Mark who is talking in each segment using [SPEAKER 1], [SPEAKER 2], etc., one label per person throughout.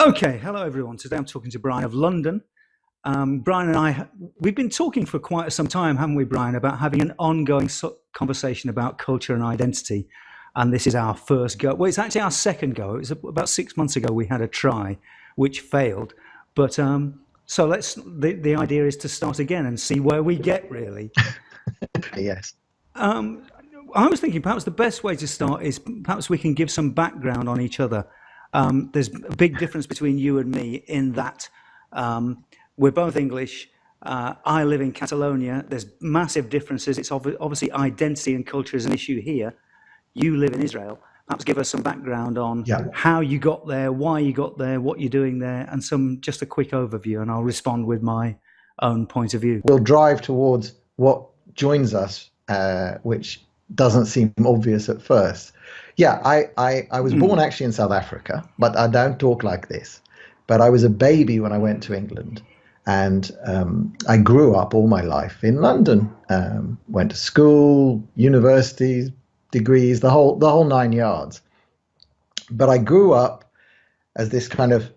[SPEAKER 1] Okay, hello everyone. Today I'm talking to Brian of London. Brian and we've been talking for quite some time, haven't we, Brian, about having an ongoing conversation about culture and identity. And this is our first go. Well, it's actually our second go. It was about 6 months ago we had a try, which failed. But so the idea is to start again and see where we get, really.
[SPEAKER 2] Yes.
[SPEAKER 1] Um, I was thinking perhaps the best way to start is perhaps we can give some background on each other. There's a big difference between you and me in that we're both English. I live in Catalonia. There's massive differences. It's obviously identity and culture is an issue here. You live in Israel. Perhaps give us some background on
[SPEAKER 2] Yeah.
[SPEAKER 1] how you got there, why you got there, what you're doing there, and just a quick overview, and I'll respond with my own point of view.
[SPEAKER 2] We'll drive towards what joins us, which doesn't seem obvious at first. Yeah, I was born actually in South Africa, but I don't talk like this. But I was a baby when I went to England, and I grew up all my life in London. Went to school, universities, degrees, the whole nine yards. But I grew up as this kind of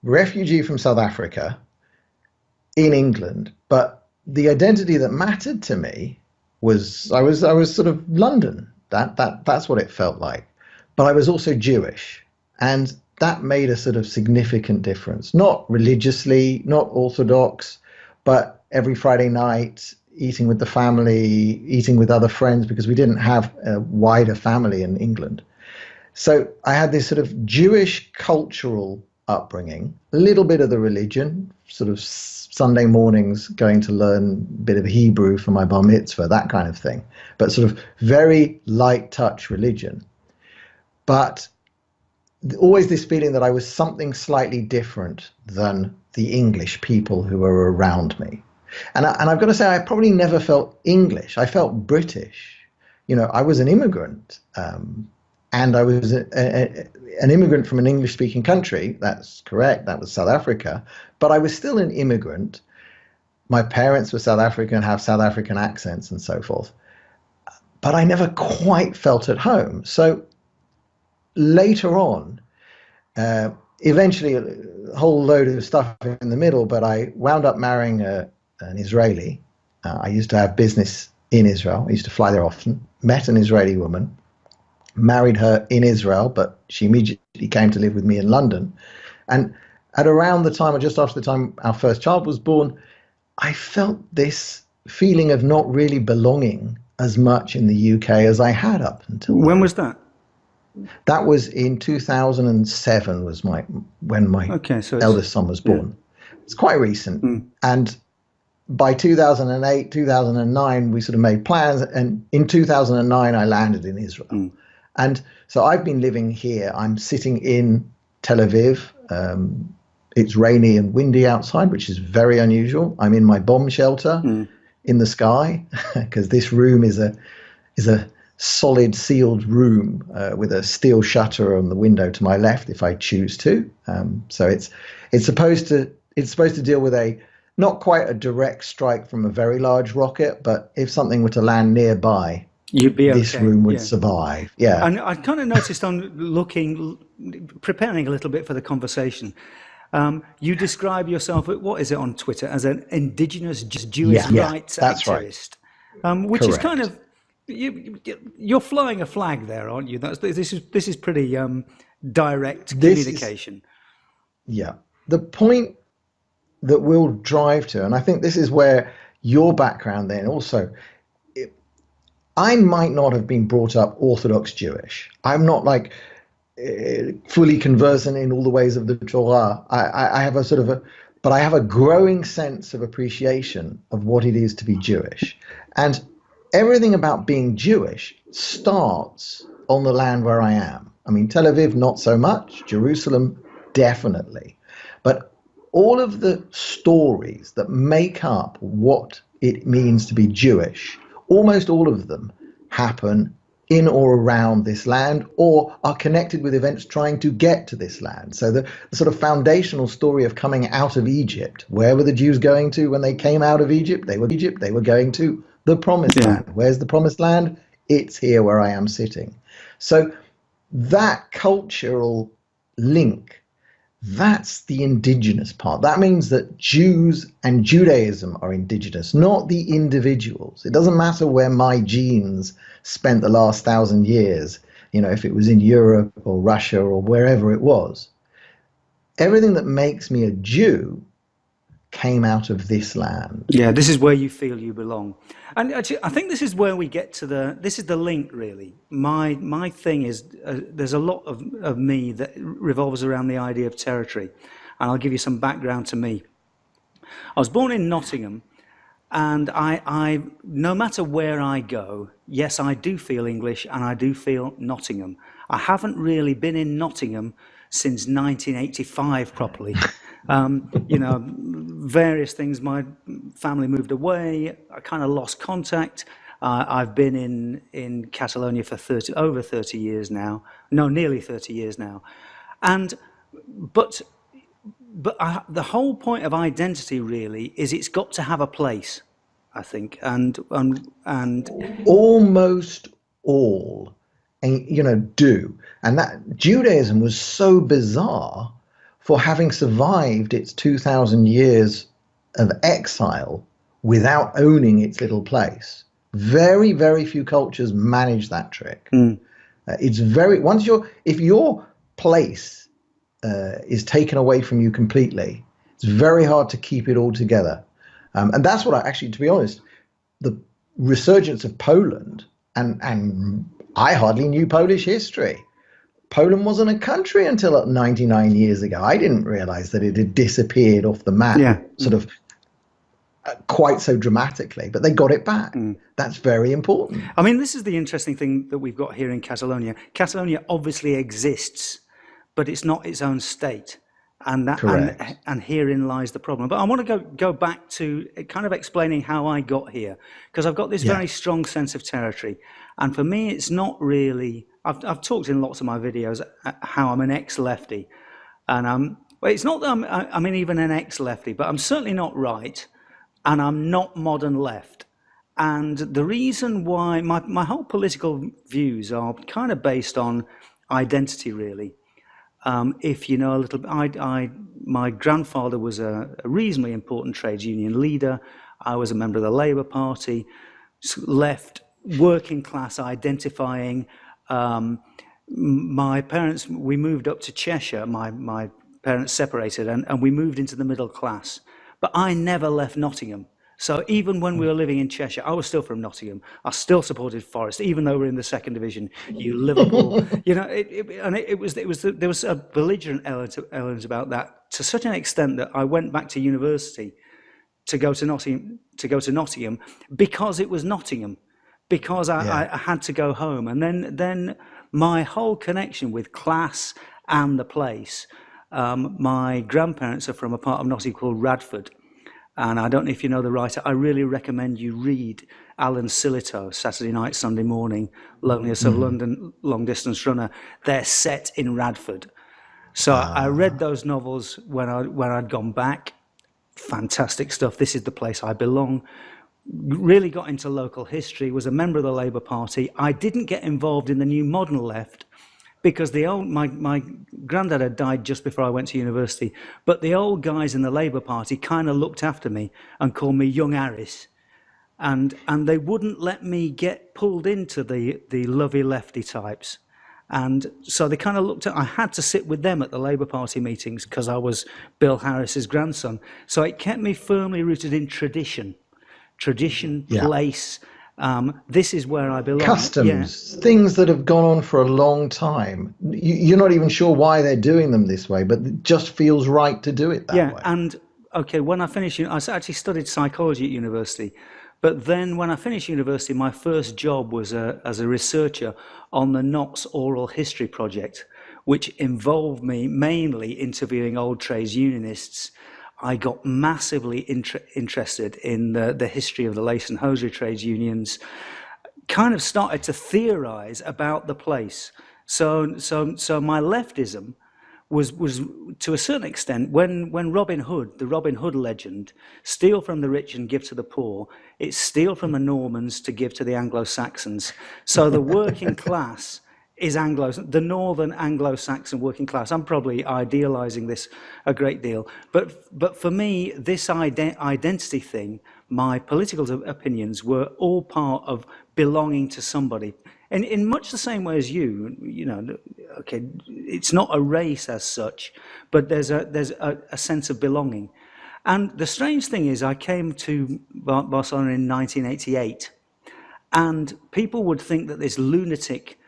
[SPEAKER 2] refugee from South Africa in England. But the identity that mattered to me was I was sort of London. That's what it felt like. But I was also Jewish, and that made a sort of significant difference. Not religiously, not Orthodox, but every Friday night, eating with the family, eating with other friends, because we didn't have a wider family in England. So I had this sort of Jewish cultural upbringing, a little bit of the religion, sort of Sunday mornings going to learn a bit of Hebrew for my bar mitzvah, that kind of thing, but sort of very light touch religion. But always this feeling that I was something slightly different than the English people who were around me. And I've got to say, I probably never felt English. I felt British. You know, I was an immigrant, and I was an immigrant from an English-speaking country. That's correct. That was South Africa. But I was still an immigrant. My parents were South African, have South African accents and so forth. But I never quite felt at home. So later on, eventually a whole load of stuff in the middle, but I wound up marrying an Israeli. I used to have business in Israel. I used to fly there often. Met an Israeli woman, married her in Israel, but she immediately came to live with me in London. And at around the time, or just after the time our first child was born, I felt this feeling of not really belonging as much in the UK as I had up until then.
[SPEAKER 1] When was that?
[SPEAKER 2] That was in 2007 was when my eldest son was born. Yeah. It's quite recent. And by 2008, 2009, we sort of made plans. And in 2009, I landed in Israel. And so I've been living here. I'm sitting in Tel Aviv. It's rainy and windy outside, which is very unusual. I'm in my bomb shelter in the sky, because this room is a solid sealed room with a steel shutter on the window to my left if I choose to. So it's supposed to deal with not quite a direct strike from a very large rocket, but if something were to land nearby, this room would survive. Yeah.
[SPEAKER 1] And I kind of noticed on preparing a little bit for the conversation, you describe yourself, what is it on Twitter, as an indigenous Jewish rights activist, right. Which
[SPEAKER 2] Correct.
[SPEAKER 1] Is kind of, you're flying a flag there, aren't you? This is pretty direct communication.
[SPEAKER 2] The point that we'll drive to, and I think this is where your background then also, I might not have been brought up Orthodox Jewish. I'm not like fully conversant in all the ways of the Torah. I have but I have a growing sense of appreciation of what it is to be Jewish. And everything about being Jewish starts on the land where I am. I mean, Tel Aviv, not so much. Jerusalem, definitely. But all of the stories that make up what it means to be Jewish, almost all of them happen in or around this land, or are connected with events trying to get to this land. So the sort of foundational story of coming out of Egypt, where were the Jews going to when they came out of Egypt? They were going to the promised land. Where's the promised land? It's here where I am sitting. So that cultural link That's the indigenous part. That means that Jews and Judaism are indigenous, not the individuals. It doesn't matter where my genes spent the last 1,000 years, if it was in Europe or Russia or wherever it was. Everything that makes me a Jew came out of this land.
[SPEAKER 1] Yeah, this is where you feel you belong. And actually, I think this is where we get to this is the link, really. My thing is, there's a lot of me that revolves around the idea of territory. And I'll give you some background to me. I was born in Nottingham, and I no matter where I go, yes, I do feel English and I do feel Nottingham. I haven't really been in Nottingham since 1985 properly. Various things. My family moved away. I kind of lost contact. I've been in Catalonia for over 30 years now. No, nearly 30 years now. But the whole point of identity really is it's got to have a place, I think, and
[SPEAKER 2] almost all, do. And that Judaism was so bizarre for having survived its 2,000 years of exile without owning its little place. Very, very few cultures manage that trick. It's very, if your place is taken away from you completely, it's very hard to keep it all together. And that's what to be honest, the resurgence of Poland, and I hardly knew Polish history. Poland wasn't a country until 99 years ago. I didn't realize that it had disappeared off the map, quite so dramatically, but they got it back. That's very important.
[SPEAKER 1] I mean, this is the interesting thing that we've got here in Catalonia. Catalonia obviously exists, but it's not its own state. And herein lies the problem. But I want to go back to kind of explaining how I got here, because I've got this very strong sense of territory. And for me, it's not really. I've talked in lots of my videos how I'm an ex-lefty, and it's not that I'm even an ex-lefty, but I'm certainly not right, and I'm not modern left. And the reason why my whole political views are kind of based on identity, really. If you know a little, my grandfather was a reasonably important trades union leader. I was a member of the Labour Party, left, working class, identifying. My parents, we moved up to Cheshire. My parents separated, and we moved into the middle class. But I never left Nottingham. So even when we were living in Cheshire, I was still from Nottingham. I still supported Forest, even though we're in the second division. You Liverpool, there was a belligerent element about that, to such an extent that I went back to university to go to Nottingham because it was Nottingham, because I had to go home, and then my whole connection with class and the place. My grandparents are from a part of Nottingham called Radford. And I don't know if you know the writer. I really recommend you read Alan Sillitoe, Saturday Night, Sunday Morning, Loneliness of London, Long Distance Runner. They're set in Radford. So I read those novels when I'd gone back. Fantastic stuff. This is the place I belong. Really got into local history, was a member of the Labour Party. I didn't get involved in the new modern left, because my granddad had died just before I went to university, but the old guys in the Labour Party kind of looked after me and called me Young Harris, and they wouldn't let me get pulled into the lovey lefty types, and so they kind of I had to sit with them at the Labour Party meetings because I was Bill Harris's grandson. So it kept me firmly rooted in tradition, place. This is where I belong.
[SPEAKER 2] Customs, things that have gone on for a long time. You're not even sure why they're doing them this way, but it just feels right to do it that way.
[SPEAKER 1] Yeah, and when I finished, I actually studied psychology at university. But then when I finished university, my first job was as a researcher on the Knott's Oral History Project, which involved me mainly interviewing old trades unionists. I got massively interested in the history of the lace and hosiery trades unions, kind of started to theorize about the place. So my leftism was to a certain extent, when Robin Hood, the Robin Hood legend, steal from the rich and give to the poor, it's steal from the Normans to give to the Anglo-Saxons. So the working class is the northern Anglo-Saxon working class. I'm probably idealizing this a great deal, but for me, this identity thing, my political opinions were all part of belonging to somebody. And in much the same way as you know, okay, it's not a race as such, but there's a sense of belonging. And the strange thing is, I came to Barcelona in 1988, and people would think that this lunatic,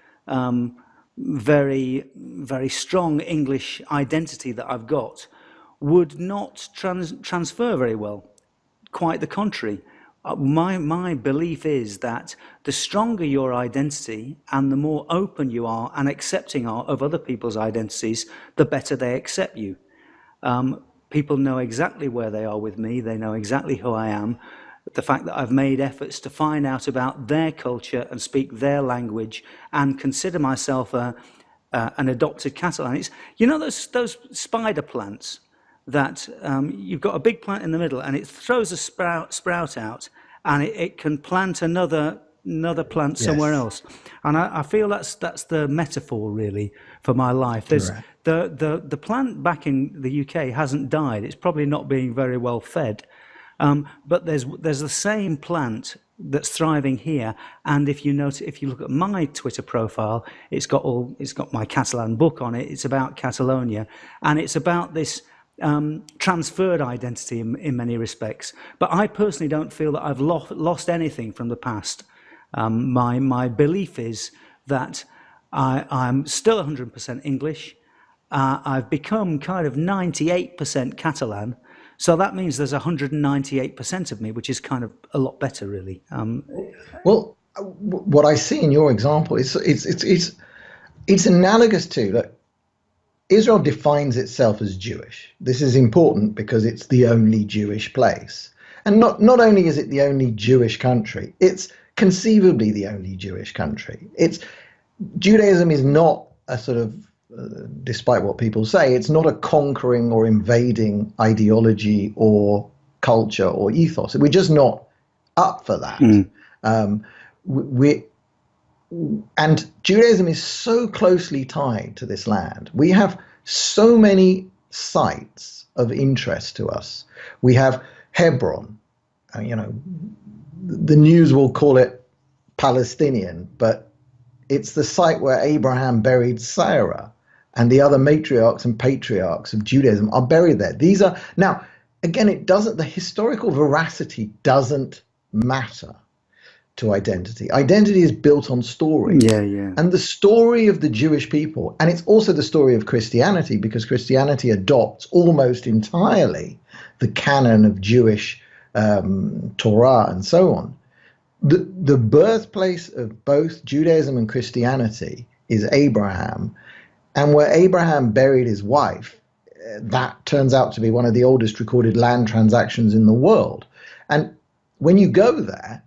[SPEAKER 1] very, very strong English identity that I've got would not transfer very well. Quite the contrary. My belief is that the stronger your identity and the more open you are and accepting are of other people's identities, the better they accept you. People know exactly where they are with me. They know exactly who I am. The fact that I've made efforts to find out about their culture and speak their language and consider myself an adopted Catalan. It's, you know, those spider plants that you've got a big plant in the middle and it throws a sprout out, and it can plant another plant somewhere else. And I feel that's the metaphor really for my life. There's the plant back in the UK hasn't died. It's probably not being very well fed. But there's the same plant that's thriving here, and if you look at my Twitter profile, it's got my Catalan book on it. It's about Catalonia, and it's about this transferred identity in many respects. But I personally don't feel that I've lost anything from the past. My belief is that I'm still 100% English. I've become kind of 98% Catalan. So that means there's 198% of me, which is kind of a lot better, really.
[SPEAKER 2] Well, what I see in your example is it's analogous to that. Israel defines itself as Jewish. This is important because it's the only Jewish place, and not only is it the only Jewish country, it's conceivably the only Jewish country. Judaism is not a sort of despite what people say, it's not a conquering or invading ideology or culture or ethos. We're just not up for that. And Judaism is so closely tied to this land. We have so many sites of interest to us. We have Hebron. The news will call it Palestinian, but it's the site where Abraham buried Sarah. And the other matriarchs and patriarchs of Judaism are buried there. These are, now, again, the historical veracity doesn't matter to identity. Identity is built on story.
[SPEAKER 1] Yeah.
[SPEAKER 2] And the story of the Jewish people, and it's also the story of Christianity, because Christianity adopts almost entirely the canon of Jewish Torah and so on. The birthplace of both Judaism and Christianity is Abraham. And where Abraham buried his wife, that turns out to be one of the oldest recorded land transactions in the world. And when you go there,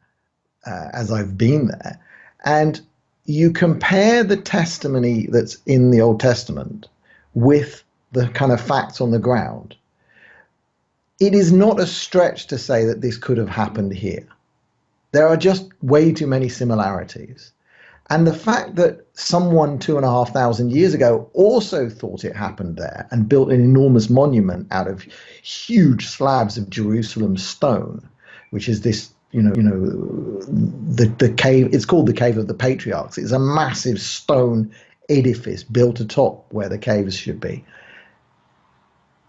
[SPEAKER 2] as I've been there, and you compare the testimony that's in the Old Testament with the kind of facts on the ground, it is not a stretch to say that this could have happened here. There are just way too many similarities. And the fact that someone 2,500 years ago also thought it happened there and built an enormous monument out of huge slabs of Jerusalem stone, which is this, the cave, it's called the Cave of the Patriarchs. It's a massive stone edifice built atop where the caves should be.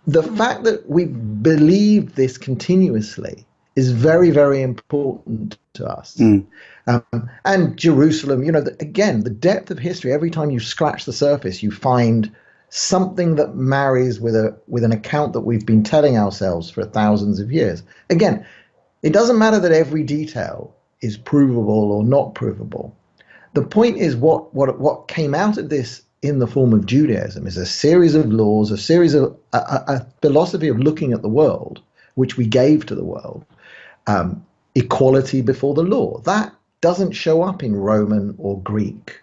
[SPEAKER 2] The fact that we've believed this continuously is very, very important to us. And Jerusalem, again, the depth of history, every time you scratch the surface, you find something that marries with an account that we've been telling ourselves for thousands of years. Again, it doesn't matter that every detail is provable or not provable. The point is what came out of this in the form of Judaism is a series of laws, a series of a philosophy of looking at the world, which we gave to the world. Equality before the law. That doesn't show up in Roman or Greek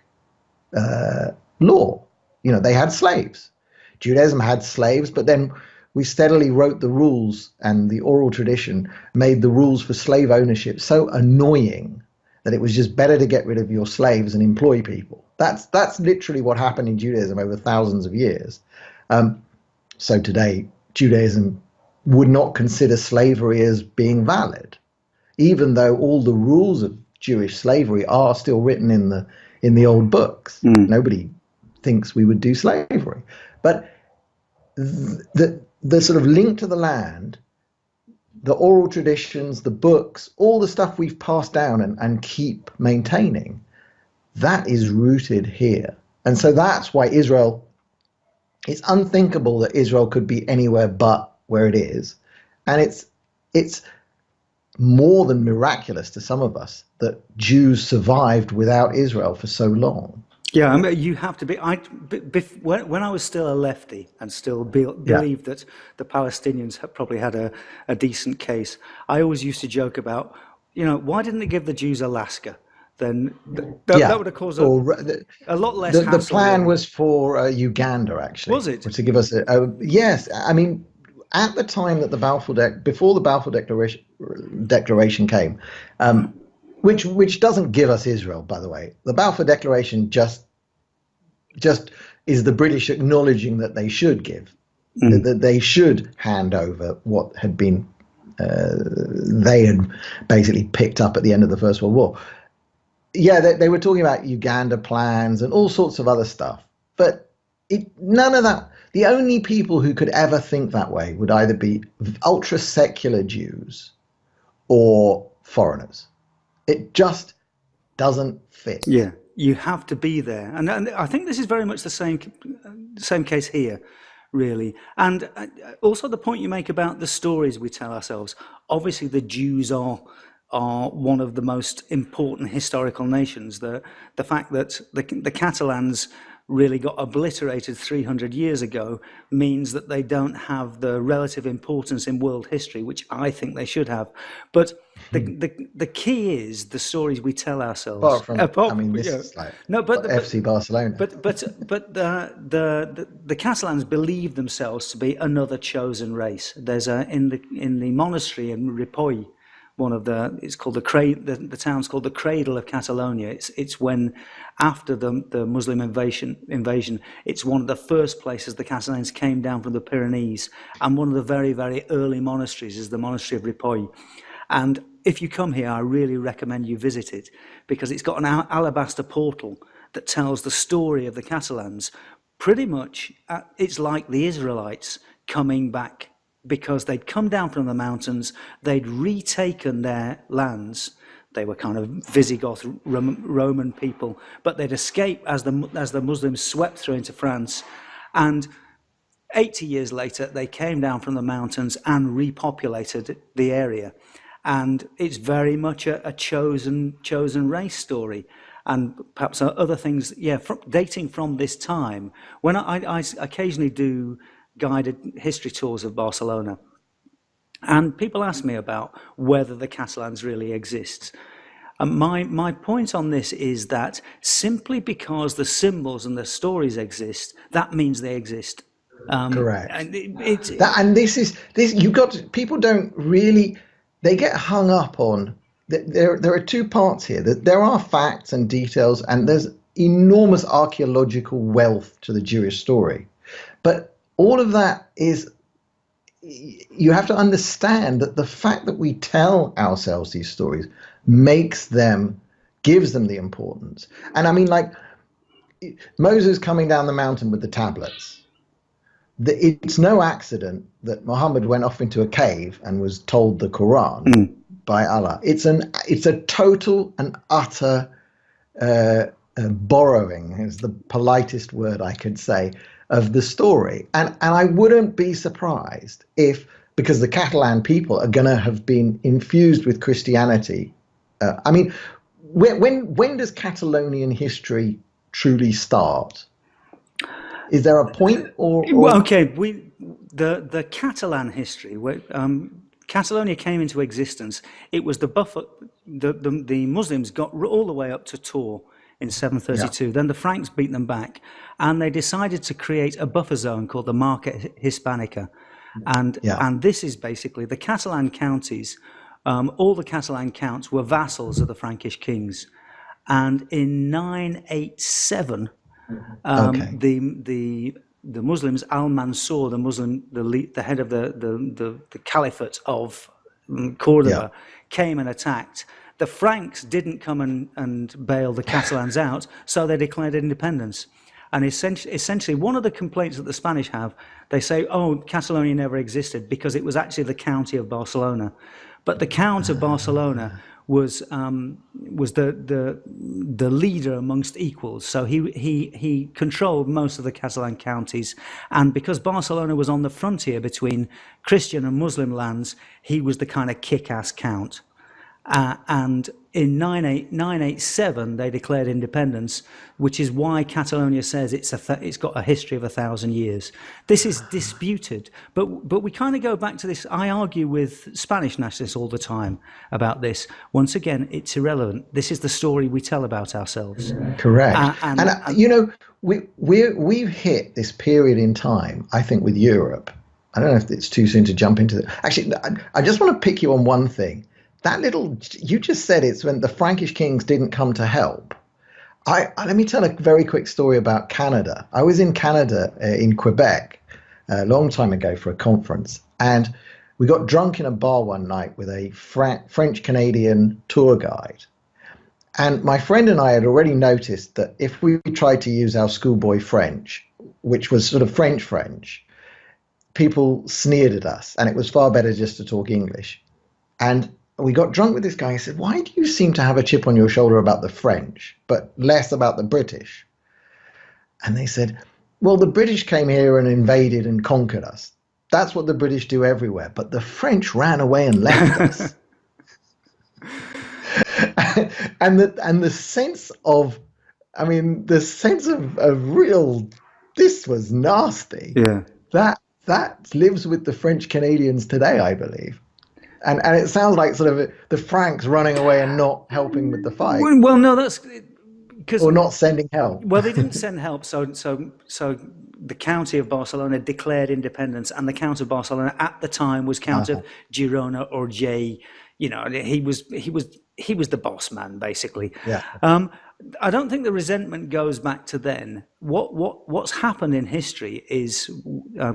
[SPEAKER 2] law. They had slaves. Judaism had slaves, but then we steadily wrote the rules, and the oral tradition made the rules for slave ownership so annoying that it was just better to get rid of your slaves and employ people. That's literally what happened in Judaism over thousands of years. So today, Judaism would not consider slavery as being valid, even though all the rules of Jewish slavery are still written in the old books. Nobody thinks we would do slavery, but the sort of link to the land, the oral traditions, the books, all the stuff we've passed down and keep maintaining, that is rooted here. And so that's why Israel, it's unthinkable that Israel could be anywhere but where it is. And it's more than miraculous to some of us that Jews survived without Israel for so long.
[SPEAKER 1] Yeah, I mean, you have to be. When I was still a lefty and still believed that the Palestinians probably had a decent case, I always used to joke about, why didn't they give the Jews Alaska? Then that would have caused a lot less hassle.
[SPEAKER 2] The plan was for Uganda, actually.
[SPEAKER 1] Was it?
[SPEAKER 2] To give us yes. I mean, at the time that before the Balfour Declaration came, which doesn't give us Israel, by the way. The Balfour Declaration just is the British acknowledging that they should give, that they should hand over what had been they had basically picked up at the end of the First World War. Yeah, they were talking about Uganda plans and all sorts of other stuff, but none of that. The only people who could ever think that way would either be ultra-secular Jews or foreigners. It just doesn't fit.
[SPEAKER 1] Yeah, you have to be there. And I think this is very much the same case here, really. And also the point you make about the stories we tell ourselves. Obviously, the Jews are one of the most important historical nations. The fact that the Catalans really got obliterated 300 years ago means that they don't have the relative importance in world history, which I think they should have. But the key is the stories we tell ourselves.
[SPEAKER 2] This is like FC Barcelona.
[SPEAKER 1] But the Catalans believe themselves to be another chosen race. There's in the monastery in Ripoll, it's called the town's called the Cradle of Catalonia. It's when after the Muslim invasion, it's one of the first places the Catalans came down from the Pyrenees, and one of the very, very early monasteries is the monastery of Ripoll. And if you come here, I really recommend you visit it, because it's got an alabaster portal that tells the story of the Catalans. Pretty much, it's like the Israelites coming back, because they'd come down from the mountains, they'd retaken their lands. They were kind of Visigoth Roman people, but they'd escaped as the Muslims swept through into France. And 80 years later, they came down from the mountains and repopulated the area. And it's very much a chosen race story. And perhaps other things, dating from this time. When I occasionally do guided history tours of Barcelona, and people ask me about whether the Catalans really exist. And my point on this is that simply because the symbols and the stories exist, that means they exist.
[SPEAKER 2] Correct.
[SPEAKER 1] And
[SPEAKER 2] people don't really, they get hung up on, there are two parts here. There are facts and details, and there's enormous archaeological wealth to the Jewish story. But all of that is, you have to understand that the fact that we tell ourselves these stories gives them the importance. And I mean, like Moses coming down the mountain with the tablets. It's no accident that Muhammad went off into a cave and was told the Quran by Allah. It's a total and utter borrowing, is the politest word I could say, of the story. And I wouldn't be surprised because the Catalan people are going to have been infused with Christianity. I mean, when does Catalonian history truly start? Is there a point or?
[SPEAKER 1] Well, okay, the Catalan history, Catalonia came into existence. It was the buffer. The Muslims got all the way up to Tours in 732. Yeah. Then the Franks beat them back, and they decided to create a buffer zone called the Marca Hispanica, and this is basically the Catalan counties. All the Catalan counts were vassals of the Frankish kings, And in 987,
[SPEAKER 2] Okay.
[SPEAKER 1] the Muslims, Al-Mansur, the head of the Caliphate of Cordoba, came and attacked. The Franks didn't come and bail the Catalans out, so they declared independence. And essentially, one of the complaints that the Spanish have, they say, oh, Catalonia never existed because it was actually the county of Barcelona. But the Count of Barcelona was the leader amongst equals. So he controlled most of the Catalan counties. And because Barcelona was on the frontier between Christian and Muslim lands, he was the kind of kick-ass count. And in 987, they declared independence, which is why Catalonia says it's got a history of 1,000 years. This is disputed, but we kind of go back to this. I argue with Spanish nationalists all the time about this. Once again, it's irrelevant. This is the story we tell about ourselves.
[SPEAKER 2] Correct. And you know, we've hit this period in time, I think, with Europe. I don't know if it's too soon to jump into it. Actually, I just want to pick you on one thing. That you just said it's when the Frankish kings didn't come to help. Let me tell a very quick story about Canada. I was in Canada, in Quebec, a long time ago for a conference, and we got drunk in a bar one night with a French-Canadian tour guide. And my friend and I had already noticed that if we tried to use our schoolboy French, which was sort of French, people sneered at us, and it was far better just to talk English. And we got drunk with this guy. He said, why do you seem to have a chip on your shoulder about the French, but less about the British? And they said, well, the British came here and invaded and conquered us. That's what the British do everywhere. But the French ran away and left us. and the sense of, the sense of real, this was nasty.
[SPEAKER 1] Yeah.
[SPEAKER 2] That lives with the French Canadians today, I believe. And it sounds like sort of the Franks running away and not helping with the fight.
[SPEAKER 1] Well, no, that's because
[SPEAKER 2] or not sending help.
[SPEAKER 1] Well, they didn't send help, so the county of Barcelona declared independence, and the Count of Barcelona at the time was Count of Girona or Jay. You know, he was the boss man basically.
[SPEAKER 2] Yeah.
[SPEAKER 1] I don't think the resentment goes back to then. What's happened in history is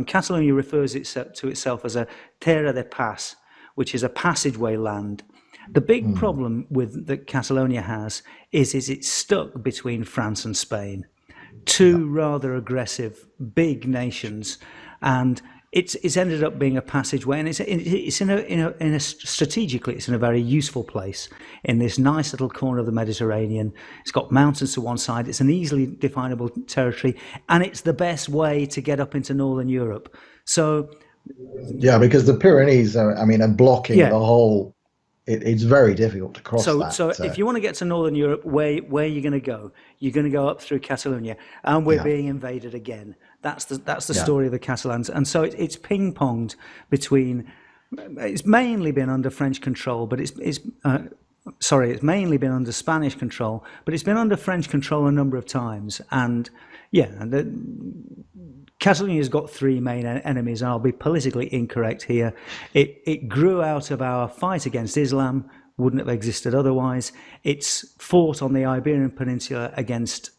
[SPEAKER 1] Catalonia refers to itself as a terra de pas, which is a passageway land. The big problem that Catalonia has is it's stuck between France and Spain, two rather aggressive, big nations, and it's ended up being a passageway, and strategically it's in a very useful place in this nice little corner of the Mediterranean. It's got mountains to one side. It's an easily definable territory, and it's the best way to get up into Northern Europe. So.
[SPEAKER 2] Yeah, because the Pyrenees are blocking the whole. It's very difficult to cross that.
[SPEAKER 1] So if you want to get to Northern Europe, where are you going to go? You're going to go up through Catalonia, and we're being invaded again. That's the story of the Catalans, and so it's ping-ponged between. It's mainly been under French control, but it's mainly been under Spanish control, but it's been under French control a number of times, and Catalonia's got three main enemies, and I'll be politically incorrect here. It grew out of our fight against Islam, wouldn't have existed otherwise. It's fought on the Iberian Peninsula against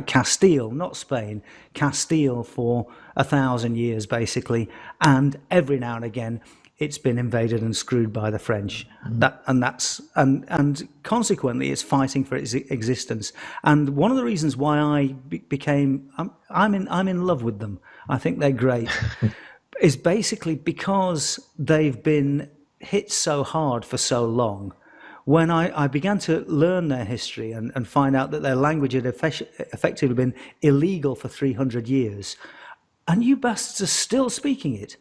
[SPEAKER 1] Castile, not Spain, Castile for 1,000 years basically, and every now and again it's been invaded and screwed by the French. And consequently, it's fighting for its existence. And one of the reasons why I became I'm in love with them. I think they're great. Is basically because they've been hit so hard for so long. When I began to learn their history and find out that their language had effectively been illegal for 300 years, and you bastards are still speaking it.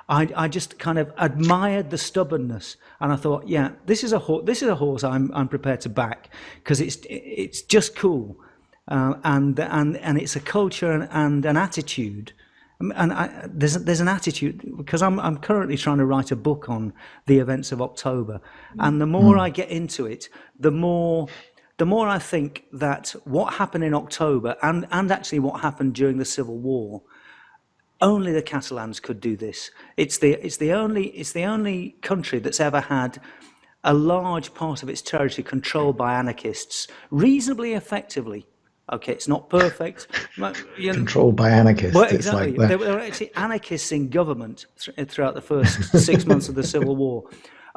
[SPEAKER 1] I just kind of admired the stubbornness, and I thought, yeah, this is a horse I'm prepared to back, because it's just cool, and it's a culture and an attitude, and there's an attitude, because I'm currently trying to write a book on the events of October, and the more I get into it, the more I think that what happened in October and actually what happened during the Civil War. Only the Catalans could do this. It's the only country that's ever had a large part of its territory controlled by anarchists reasonably effectively. Okay, it's not perfect.
[SPEAKER 2] Controlled by
[SPEAKER 1] Well,
[SPEAKER 2] anarchists. It's like
[SPEAKER 1] exactly.
[SPEAKER 2] that.
[SPEAKER 1] There were actually anarchists in government throughout the first 6 months of the Civil War.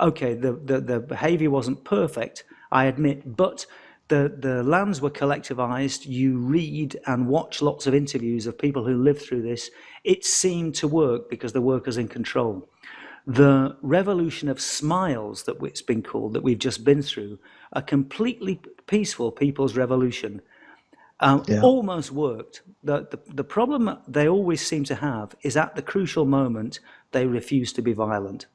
[SPEAKER 1] Okay, the behaviour wasn't perfect, I admit, but the lands were collectivized. You read and watch lots of interviews of people who lived through this. It seemed to work because the workers in control. The revolution of smiles, that it's been called, that we've just been through, a completely peaceful people's revolution,
[SPEAKER 2] Yeah.
[SPEAKER 1] almost worked. The problem they always seem to have is at the crucial moment, they refuse to be violent.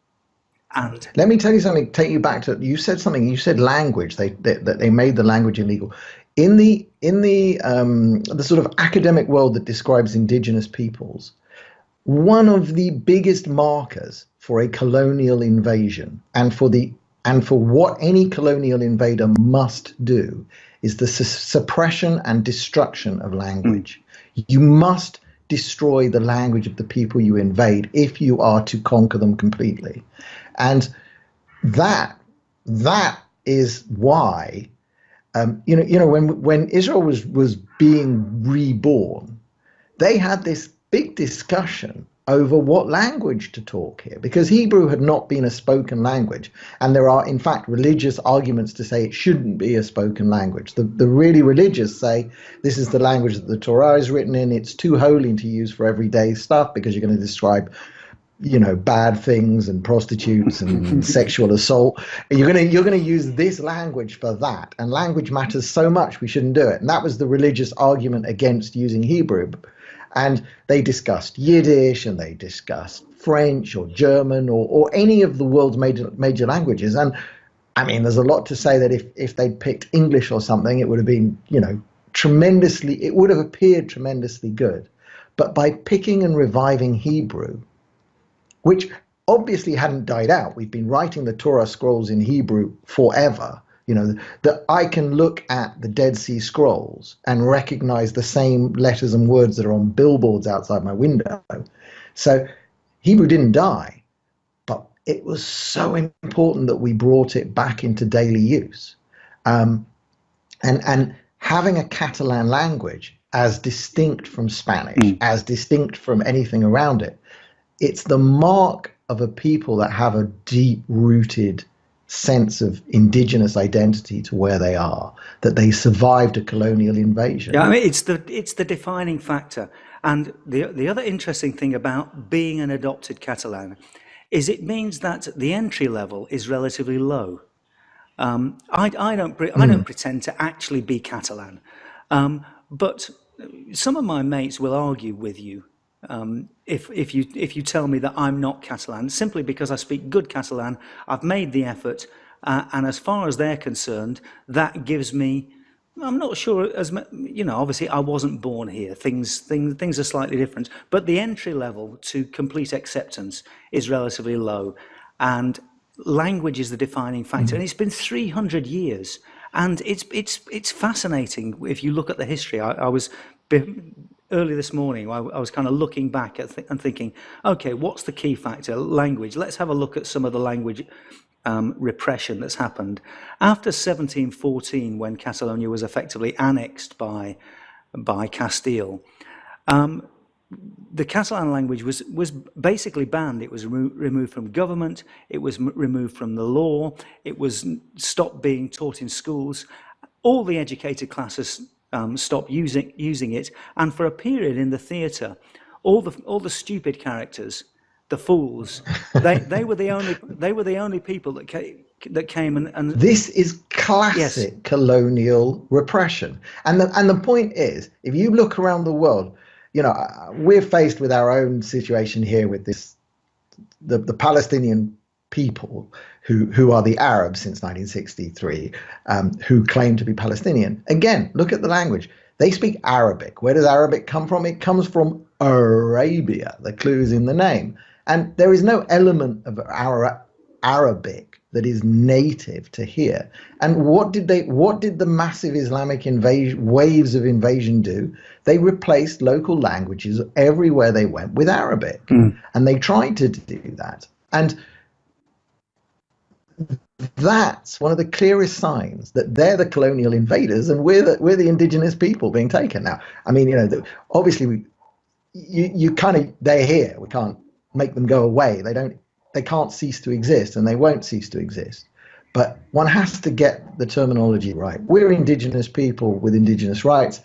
[SPEAKER 1] And
[SPEAKER 2] Let me tell you something. Take you back to you said something. You said language. That they made the language illegal. In the sort of academic world that describes indigenous peoples, one of the biggest markers for a colonial invasion and for what any colonial invader must do is the suppression and destruction of language. You must destroy the language of the people you invade if you are to conquer them completely. And that is why when Israel was being reborn, they had this big discussion over what language to talk here, because Hebrew had not been a spoken language, and there are in fact religious arguments to say it shouldn't be a spoken language. The really religious say this is the language that the Torah is written in. It's too holy to use for everyday stuff because you're going to describe bad things and prostitutes and sexual assault. You're going to use this language for that, and language matters so much we shouldn't do it. And that was the religious argument against using Hebrew. And they discussed Yiddish, and they discussed French or German or any of the world's major languages. And I mean, there's a lot to say that if they'd picked English or something, it would have been, it would have appeared tremendously good. But by picking and reviving Hebrew, which obviously hadn't died out. We've been writing the Torah scrolls in Hebrew forever. That I can look at the Dead Sea Scrolls and recognize the same letters and words that are on billboards outside my window. So Hebrew didn't die, but it was so important that we brought it back into daily use. And having a Catalan language as distinct from Spanish, as distinct from anything around it, it's the mark of a people that have a deep-rooted sense of indigenous identity to where they are, that they survived a colonial invasion.
[SPEAKER 1] Yeah, I mean, it's the defining factor. And the other interesting thing about being an adopted Catalan is it means that the entry level is relatively low. I don't pretend to actually be Catalan, but some of my mates will argue with you. If you tell me that I'm not Catalan, simply because I speak good Catalan, I've made the effort, and as far as they're concerned, that gives me. I'm not sure, obviously I wasn't born here. Things are slightly different, but the entry level to complete acceptance is relatively low, and language is the defining factor. And it's been 300 years, and it's fascinating if you look at the history. I was. Early this morning, I was kind of looking back and thinking, okay, what's the key factor? Language. Let's have a look at some of the language repression that's happened. After 1714, when Catalonia was effectively annexed by Castile, the Catalan language was basically banned. It was removed from government. It was removed from the law. It was stopped being taught in schools. All the educated classes stopped using it, and for a period in the theatre, all the stupid characters, the fools, they were the only people that came and
[SPEAKER 2] this is classic colonial repression. And the point is, if you look around the world, we're faced with our own situation here with the Palestinian people who are the Arabs since 1963, who claim to be Palestinian. Again, look at the language. They speak Arabic. Where does Arabic come from? It comes from Arabia. The clue is in the name. And there is no element of Arabic that is native to here. And what did the massive Islamic waves of invasion do? They replaced local languages everywhere they went with Arabic. And they tried to do that. And that's one of the clearest signs that they're the colonial invaders and we're the indigenous people being taken. Now, I mean, obviously you kind of, they're here. We can't make them go away. They can't cease to exist, and they won't cease to exist. But one has to get the terminology right. We're indigenous people with indigenous rights.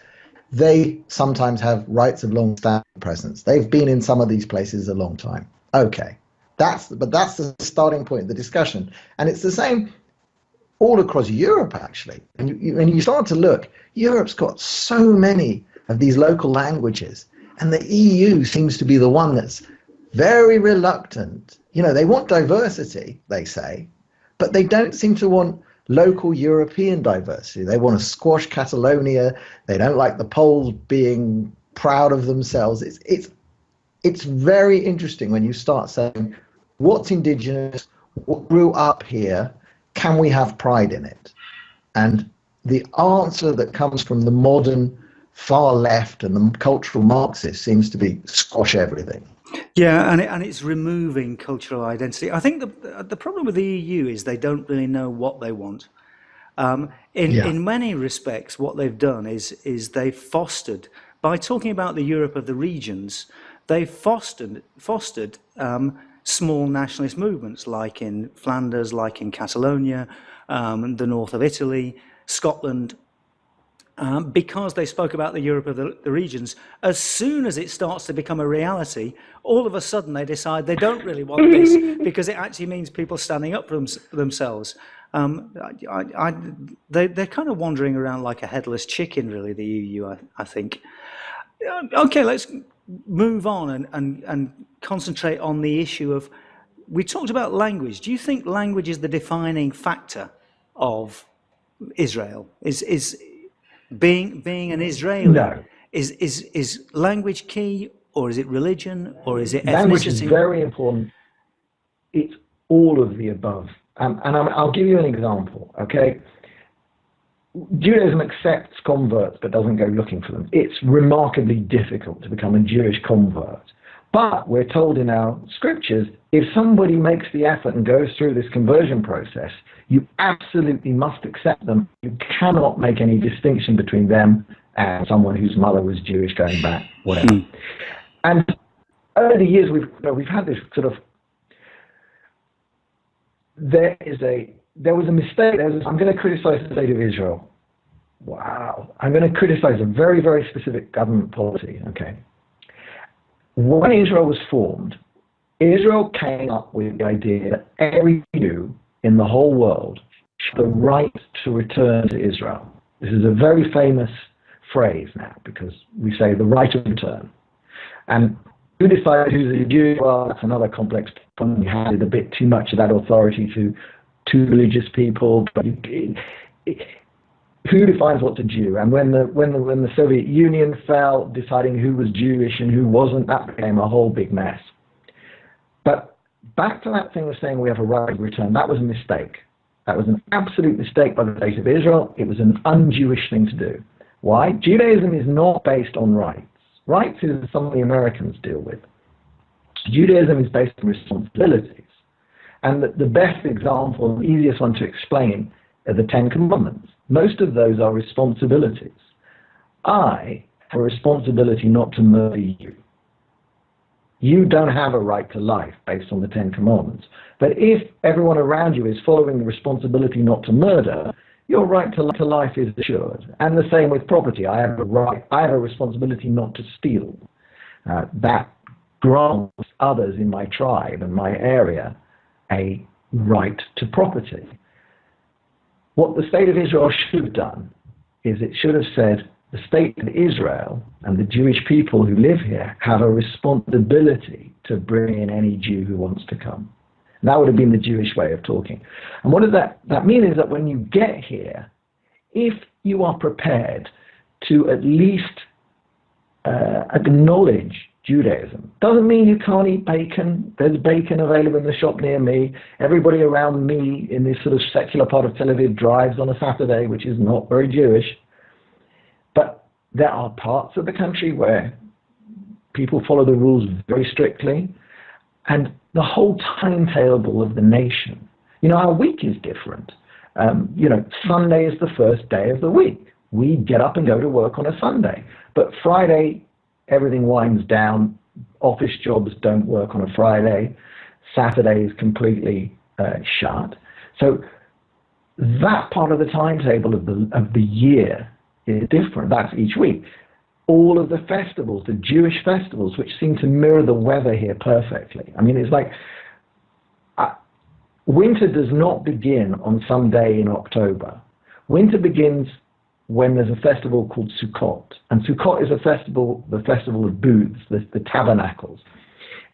[SPEAKER 2] They sometimes have rights of long-standing presence. They've been in some of these places a long time. Okay, that's the starting point of the discussion, and it's the same all across Europe actually. And when you start to look, Europe's got so many of these local languages, and the EU seems to be the one that's very reluctant. They want diversity, they say, but they don't seem to want local European diversity. They want to squash Catalonia. They don't like the Poles being proud of themselves. It's very interesting when you start saying, what's indigenous, what grew up here, can we have pride in it? And the answer that comes from the modern far left and the cultural Marxists seems to be squash everything.
[SPEAKER 1] Yeah, and it's removing cultural identity. I think the problem with the EU is they don't really know what they want. In many respects, what they've done is they've fostered, by talking about the Europe of the regions, they've fostered small nationalist movements, like in Flanders, like in Catalonia, the north of Italy, Scotland. Because they spoke about the Europe of the regions, as soon as it starts to become a reality, all of a sudden they decide they don't really want this because it actually means people standing up for themselves. They're kind of wandering around like a headless chicken, really, the EU, I think. Okay, let's move on and concentrate on the issue of, we talked about language. Do you think language is the defining factor of Israel? Is being an Israeli,
[SPEAKER 3] no.
[SPEAKER 1] Is language key, or is it religion, or is it ethnicity?
[SPEAKER 3] Language is very important. It's all of the above. I'll give you an example, okay? Judaism accepts converts but doesn't go looking for them. It's remarkably difficult to become a Jewish convert. But we're told in our scriptures, if somebody makes the effort and goes through this conversion process, you absolutely must accept them. You cannot make any distinction between them and someone whose mother was Jewish going back, whatever. And over the years, we've had this sort of, there was a mistake. I'm going to criticize the state of Israel. Wow. I'm going to criticize a very, very specific government policy, okay? When Israel was formed, Israel came up with the idea that every Jew in the whole world had the right to return to Israel. This is a very famous phrase now, because we say the right of return. And who decides who's a Jew? Well, that's another complex problem. We handed a bit too much of that authority to religious people. But who defines what's a Jew? And when the Soviet Union fell, deciding who was Jewish and who wasn't, that became a whole big mess. But back to that thing of saying we have a right of return, that was a mistake. That was an absolute mistake by the state of Israel. It was an un-Jewish thing to do. Why? Judaism is not based on rights. Rights is something the Americans deal with. Judaism is based on responsibilities. And the best example, the easiest one to explain, are the Ten Commandments. Most of those are responsibilities. I have a responsibility not to murder you. You don't have a right to life based on the Ten Commandments. But if everyone around you is following the responsibility not to murder, your right to life is assured. And the same with property. I have a responsibility not to steal. That grants others in my tribe and my area a right to property. What the state of Israel should have done is it should have said, the state of Israel and the Jewish people who live here have a responsibility to bring in any Jew who wants to come. And that would have been the Jewish way of talking. And what does that mean is that when you get here, if you are prepared to at least acknowledge Judaism, doesn't mean you can't eat bacon. There's bacon available in the shop near me. Everybody around me in this sort of secular part of Tel Aviv drives on a Saturday, which is not very Jewish. But there are parts of the country where people follow the rules very strictly. And the whole timetable of the nation Our week is different. Sunday is the first day of the week. We get up and go to work on a Sunday. But Friday, everything winds down. Office jobs don't work on a Friday. Saturday is completely shut. So that part of the timetable of the year is different. That's each week. All of the festivals, the Jewish festivals, which seem to mirror the weather here perfectly. I mean, it's like winter does not begin on some day in October. Winter begins when there's a festival called Sukkot. And Sukkot is the festival of booths, the tabernacles.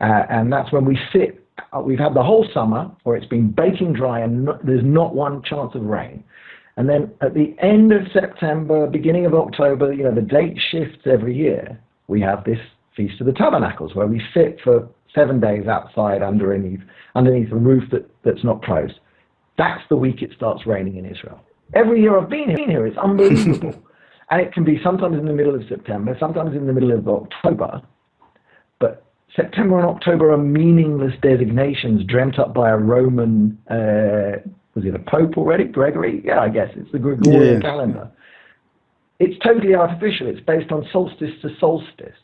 [SPEAKER 3] And that's when we sit. We've had the whole summer where it's been baking dry and there's not one chance of rain. And then at the end of September, beginning of October, the date shifts every year. We have this Feast of the Tabernacles where we sit for 7 days outside underneath a roof that's not closed. That's the week it starts raining in Israel. Every year I've been here, it's unbelievable. And it can be sometimes in the middle of September, sometimes in the middle of October. But September and October are meaningless designations dreamt up by a Roman, was it a Pope already? Gregory? Yeah, I guess. It's the Gregorian calendar. It's totally artificial. It's based on solstice to solstice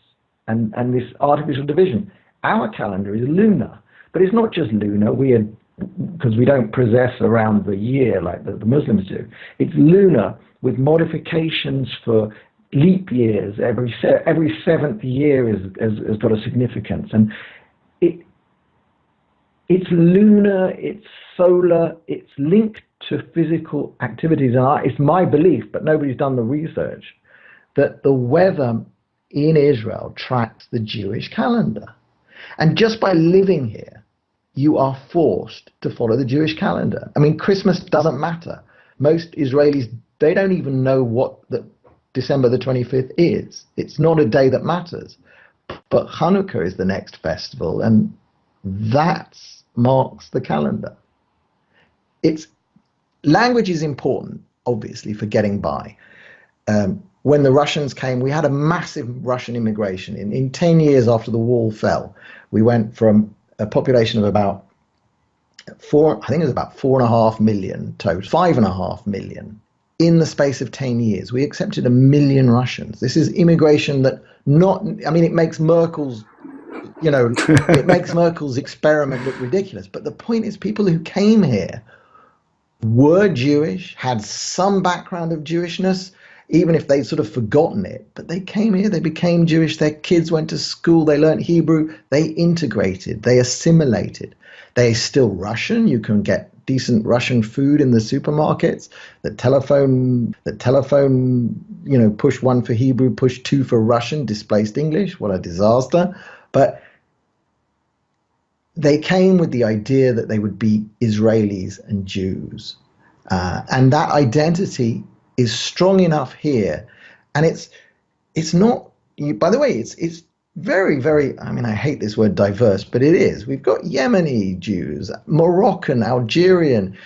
[SPEAKER 3] and this artificial division. Our calendar is lunar. But it's not just lunar, because we don't process around the year like the Muslims do. It's lunar with modifications for leap years. Every seventh year has got a significance. And it's lunar, it's solar, it's linked to physical activities. And it's my belief, but nobody's done the research, that the weather in Israel tracks the Jewish calendar. And just by living here, you are forced to follow the Jewish calendar. I mean, Christmas doesn't matter. Most Israelis, they don't even know what December the 25th is. It's not a day that matters. But Hanukkah is the next festival, and that marks the calendar. Language is important, obviously, for getting by. When the Russians came, we had a massive Russian immigration. In 10 years after the wall fell, we went from a population of about 4.5 million total, 5.5 million in the space of 10 years. We accepted 1 million Russians. This is immigration it makes Merkel's, it makes Merkel's experiment look ridiculous. But the point is, people who came here were Jewish, had some background of Jewishness, even if they'd sort of forgotten it. But they came here, they became Jewish, their kids went to school, they learned Hebrew, they integrated, they assimilated. They're still Russian. You can get decent Russian food in the supermarkets. The telephone, push 1 for Hebrew, push 2 for Russian, displaced English. What a disaster. But they came with the idea that they would be Israelis and Jews. And that identity is strong enough here. And it's not, by the way, it's very, very, I hate this word diverse, but it is. We've got Yemeni Jews, Moroccan, Algerian,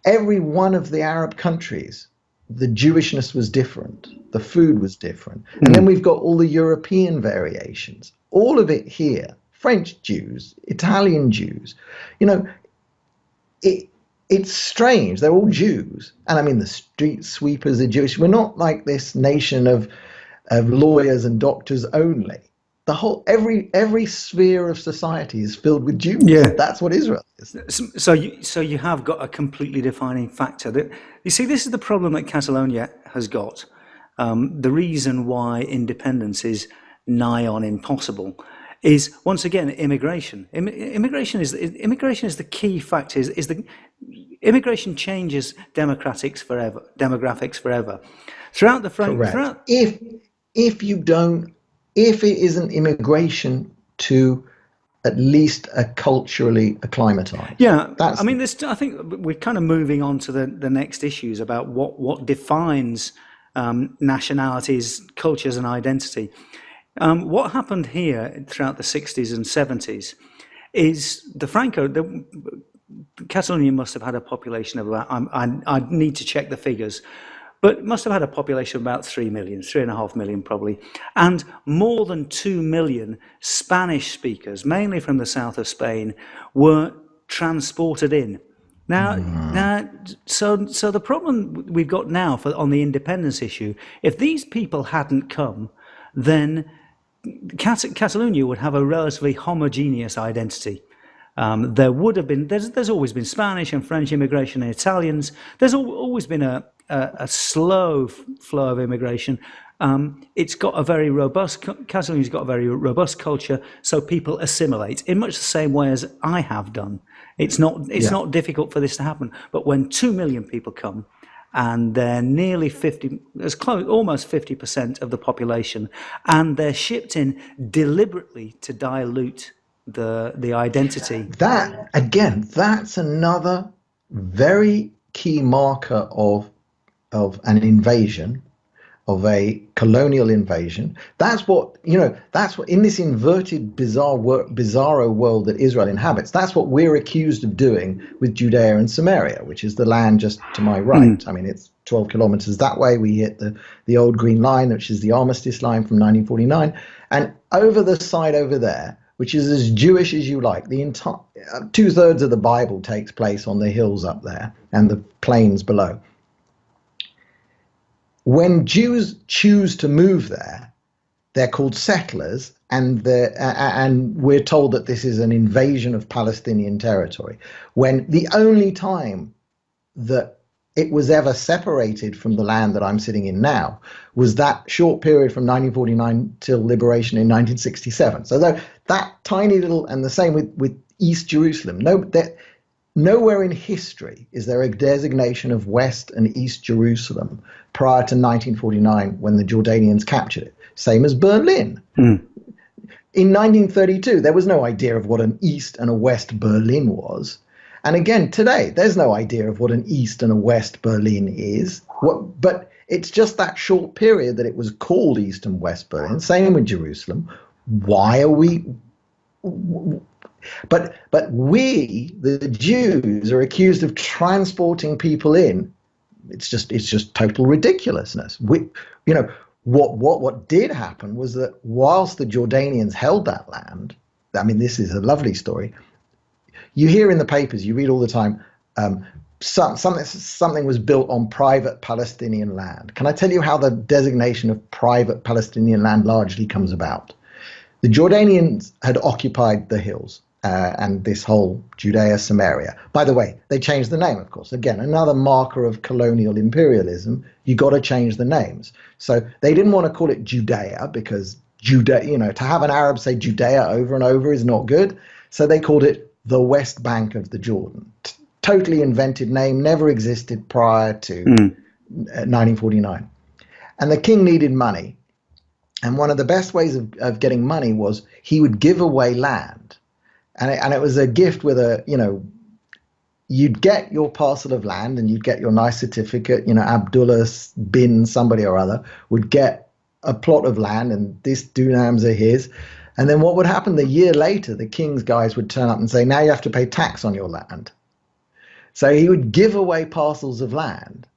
[SPEAKER 3] every one of the Arab countries, the Jewishness was different. The food was different. And then we've got all the European variations, all of it here, French Jews, Italian Jews, it's strange. They're all Jews. And the street sweepers are Jewish. We're not like this nation of lawyers and doctors only. The whole every sphere of society is filled with Jews. Yeah. That's what Israel is.
[SPEAKER 1] So you have got a completely defining factor. You see, this is the problem that Catalonia has got. The reason why independence is nigh on impossible is, once again, immigration. Immigration is the key factor. Immigration changes demographics forever. Throughout the front.
[SPEAKER 2] Correct. If it isn't immigration to at least culturally acclimatized.
[SPEAKER 1] Yeah, I think we're kind of moving on to the next issues about what defines nationalities, cultures, and identity. What happened here throughout the 60s and 70s is Catalonia must have had a population of about, I need to check the figures, but must have had a population of about 3 million, 3.5 million probably, and more than 2 million Spanish speakers, mainly from the south of Spain, were transported in So the problem we've got now on the independence issue, if these people hadn't come, then Catalonia would have a relatively homogeneous identity. There would have been, there's always been Spanish and French immigration and Italians. There's always been a slow flow of immigration. It's got a very robust, Catalonia's got a very robust culture, so people assimilate in much the same way as I have done. It's not difficult for this to happen. But when 2 million people come, and they're nearly 50, almost 50% of the population, and they're shipped in deliberately to dilute the identity.
[SPEAKER 2] That, again, that's another very key marker of an invasion, of a colonial invasion. That's what in this inverted, bizarro world that Israel inhabits, that's what we're accused of doing with Judea and Samaria, which is the land just to my right. I mean, it's 12 kilometers that way. We hit the old green line, which is the armistice line from 1949. And over the side over there, which is as Jewish as you like, the entire 2/3 of the Bible takes place on the hills up there and the plains below. When Jews choose to move there, they're called settlers, and we're told that this is an invasion of Palestinian territory. When the only time that it was ever separated from the land that I'm sitting in now was that short period from 1949 till liberation in 1967. So that tiny little, and the same with East Jerusalem. Nowhere in history is there a designation of West and East Jerusalem prior to 1949 when the Jordanians captured it. Same as Berlin. In 1932, there was no idea of what an East and a West Berlin was. And again, today, there's no idea of what an East and a West Berlin is. But it's just that short period that it was called East and West Berlin. Same with Jerusalem. Why are we... But we, the Jews, are accused of transporting people in. It's just total ridiculousness. What did happen was that whilst the Jordanians held that land, I mean, this is a lovely story. You hear in the papers, you read all the time, something was built on private Palestinian land. Can I tell you how the designation of private Palestinian land largely comes about? The Jordanians had occupied the hills. And this whole Judea, Samaria. By the way, they changed the name, of course. Again, another marker of colonial imperialism. You got to change the names. So they didn't want to call it Judea because to have an Arab say Judea over and over is not good. So they called it the West Bank of the Jordan. Totally invented name, never existed prior to 1949. And the king needed money. And one of the best ways of getting money was he would give away land. And it was a gift with you'd get your parcel of land and you'd get your nice certificate. Abdullah bin somebody or other would get a plot of land and this dunams are his. And then what would happen the year later, the king's guys would turn up and say, now you have to pay tax on your land. So he would give away parcels of land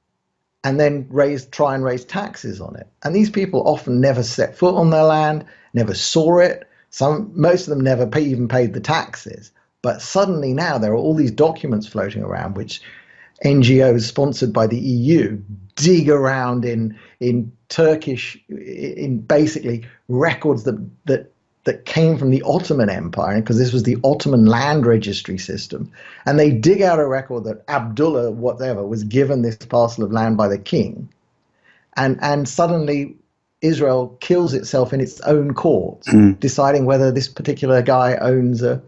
[SPEAKER 2] and then try and raise taxes on it. And these people often never set foot on their land, never saw it. Most of them never even paid the taxes. But suddenly now there are all these documents floating around which NGOs sponsored by the EU dig around in Turkish, in basically records that came from the Ottoman Empire, because this was the Ottoman land registry system. And they dig out a record that Abdullah, whatever, was given this parcel of land by the king. And suddenly Israel kills itself in its own courts, deciding whether this particular guy owns a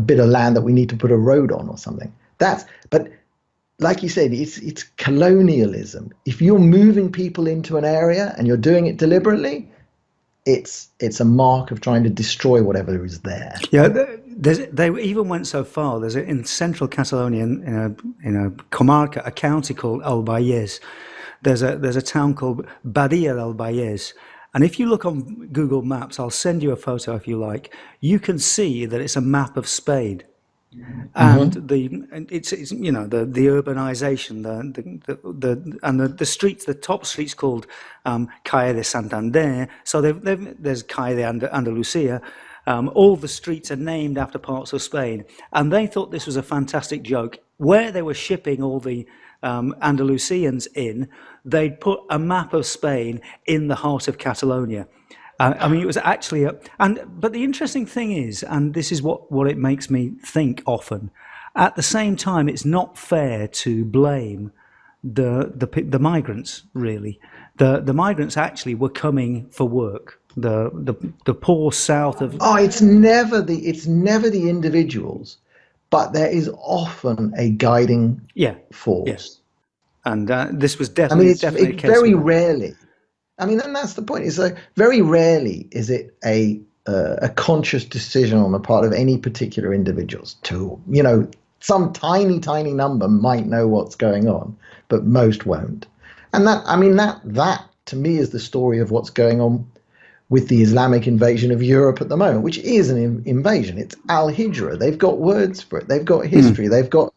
[SPEAKER 2] bit of land that we need to put a road on or something. But like you said, it's colonialism. If you're moving people into an area and you're doing it deliberately, it's a mark of trying to destroy whatever is there.
[SPEAKER 1] Yeah, they even went so far. There's in central Catalonia, in a comarca, a county called El Bayes. There's a town called Badia del Bayes, and if you look on Google Maps, I'll send you a photo if you like. You can see that it's a map of Spain, and it's the urbanization, the streets, the top streets called Calle de Santander. So there's Calle de Andalucía, All the streets are named after parts of Spain. And they thought this was a fantastic joke. Where they were shipping all the Andalusians in, they'd put a map of Spain in the heart of Catalonia. I mean, it was actually but the interesting thing is, and this is what it makes me think often, at the same time, it's not fair to blame the migrants, really. The migrants actually were coming for work. The poor south of
[SPEAKER 2] it's never the individuals, but there is often a guiding force.
[SPEAKER 1] Yes. And this was definitely a case
[SPEAKER 2] very rarely. I mean, and that's the point. It's like very rarely is it a conscious decision on the part of any particular individuals to, some tiny number might know what's going on, but most won't. And that to me is the story of what's going on with the Islamic invasion of Europe at the moment, which is an invasion. It's al-Hijra. They've got words for it. They've got history. They've got,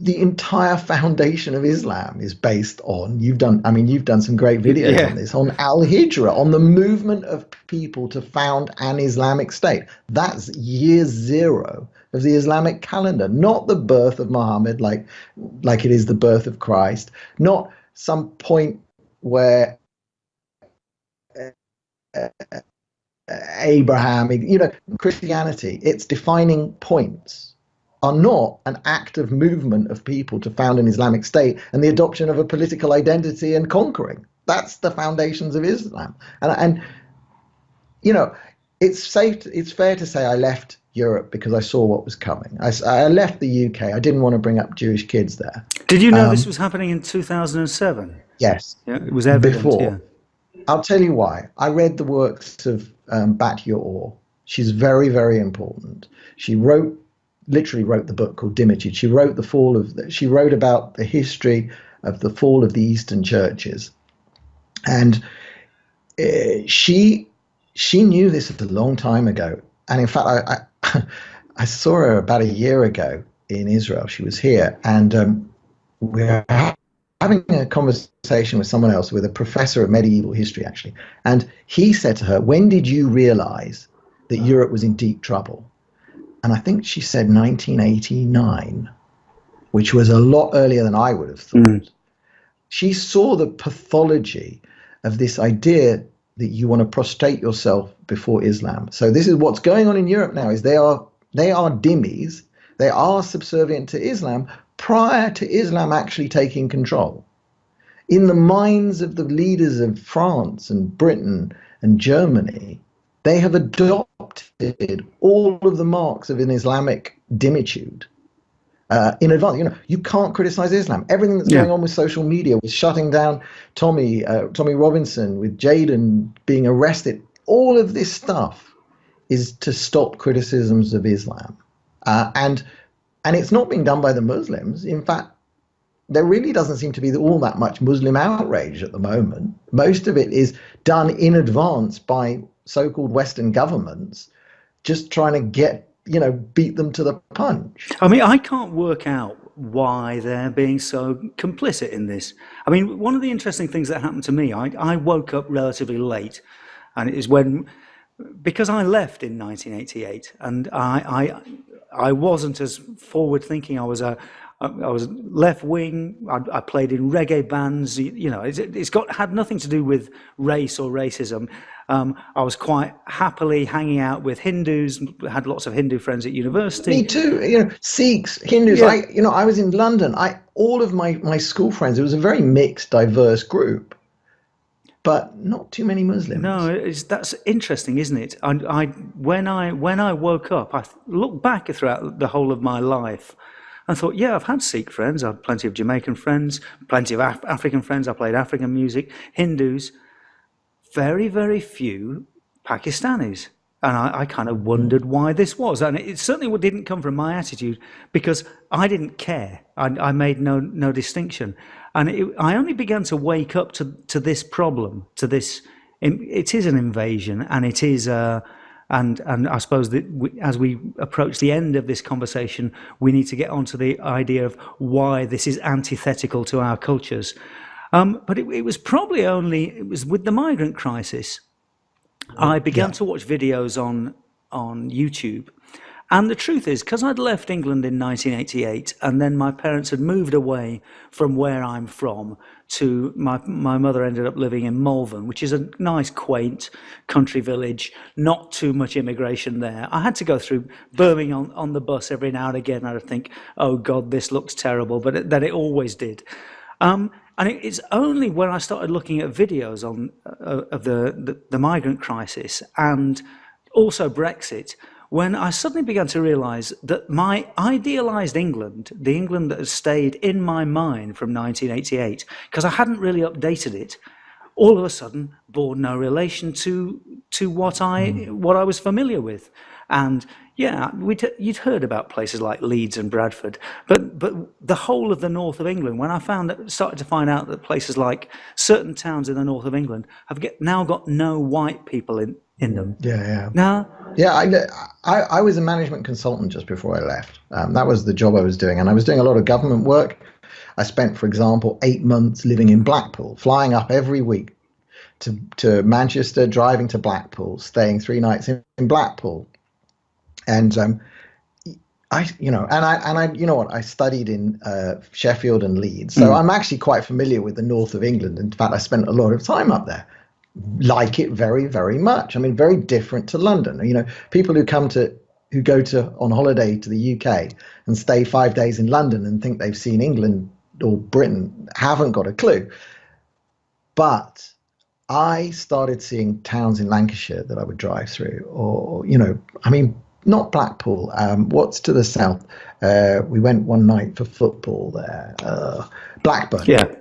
[SPEAKER 2] the entire foundation of Islam is based on, you've done some great videos on this, on al-Hijra, on the movement of people to found an Islamic state. That's year zero of the Islamic calendar, not the birth of Muhammad like it is the birth of Christ, not some point where Abraham, Christianity, its defining points are not an active movement of people to found an Islamic state and the adoption of a political identity and conquering. That's the foundations of Islam. And it's fair to say I left Europe because I saw what was coming. I left the UK. I didn't want to bring up Jewish kids there.
[SPEAKER 1] Did you know this was happening in 2007?
[SPEAKER 2] Yes.
[SPEAKER 1] Yeah, it was evident.
[SPEAKER 2] Before.
[SPEAKER 1] Yeah.
[SPEAKER 2] I'll tell you why. I read the works of Batia Orr. She's very, very important. She literally wrote the book called Dimachid. She wrote about the history of the fall of the Eastern churches. And she knew this a long time ago. And in fact, I saw her about a year ago in Israel. She was here, and we were having a conversation with someone else, with a professor of medieval history, actually. And he said to her, "When did you realize that Europe was in deep trouble?" And I think she said 1989, which was a lot earlier than I would have thought. She saw the pathology of this idea that you want to prostrate yourself before Islam. So this is what's going on in Europe now, is they are dhimmis, they are subservient to Islam prior to Islam actually taking control. In the minds of the leaders of France and Britain and Germany, they have adopted all of the marks of an Islamic dhimmitude in advance. You can't criticize Islam. Everything that's going on with social media, with shutting down Tommy Robinson, with Jaden being arrested, all of this stuff is to stop criticisms of Islam. And it's not being done by the Muslims. In fact, there really doesn't seem to be all that much Muslim outrage at the moment. Most of it is done in advance by so-called Western governments, just trying to beat them to the punch.
[SPEAKER 1] I mean, I can't work out why they're being so complicit in this. I mean, one of the interesting things that happened to me, I woke up relatively late, and it is because I left in 1988, and I wasn't as forward thinking. I was left wing. I played in reggae bands. It's had nothing to do with race or racism. I was quite happily hanging out with Hindus. Had lots of Hindu friends at university.
[SPEAKER 2] Me too. Sikhs, Hindus. Yeah. I was in London. All of my school friends. It was a very mixed, diverse group, but not too many Muslims.
[SPEAKER 1] No, that's interesting, isn't it? When I woke up, I looked back throughout the whole of my life and thought, yeah, I've had Sikh friends, I've plenty of Jamaican friends, plenty of African friends. I played African music, Hindus. Very, very few Pakistanis. And I kind of wondered why this was. And it certainly didn't come from my attitude, because I didn't care. I made no distinction. And I only began to wake up to this problem, to this. It is an invasion, and it is, and I suppose that as we approach the end of this conversation, we need to get onto the idea of why this is antithetical to our cultures. But it was probably it was with the migrant crisis I began
[SPEAKER 2] Yeah.
[SPEAKER 1] to watch videos on YouTube. And the truth is, because I'd left England in 1988, and then my parents had moved away from where I'm from to my mother ended up living in Malvern, which is a nice, quaint country village, not too much immigration there. I had to go through Birmingham on the bus every now and again. I'd think, oh God, this looks terrible, but that it always did. And it's only when I started looking at videos on of the migrant crisis and also Brexit, when I suddenly began to realise that my idealised England, the England that has stayed in my mind from 1988, because I hadn't really updated it, all of a sudden bore no relation to what I was familiar with. And yeah, you'd heard about places like Leeds and Bradford, but the whole of the north of England. When I started to find out that places like certain towns in the north of England now got no white people in them.
[SPEAKER 2] Yeah.
[SPEAKER 1] Now,
[SPEAKER 2] Yeah, I was a management consultant just before I left. That was the job I was doing, and I was doing a lot of government work. I spent, for example, 8 months living in Blackpool, flying up every week to Manchester, driving to Blackpool, staying 3 nights in Blackpool, and I studied in Sheffield and Leeds, so I'm actually quite familiar with the north of England. In fact, I spent a lot of time up there. Like it very, very much. I mean, very different to London. People who go on holiday to the UK and stay 5 days in London and think they've seen England or Britain haven't got a clue. But I started seeing towns in Lancashire that I would drive through, or not Blackpool. What's to the south? We went one night for football there. Blackburn.
[SPEAKER 1] yeah,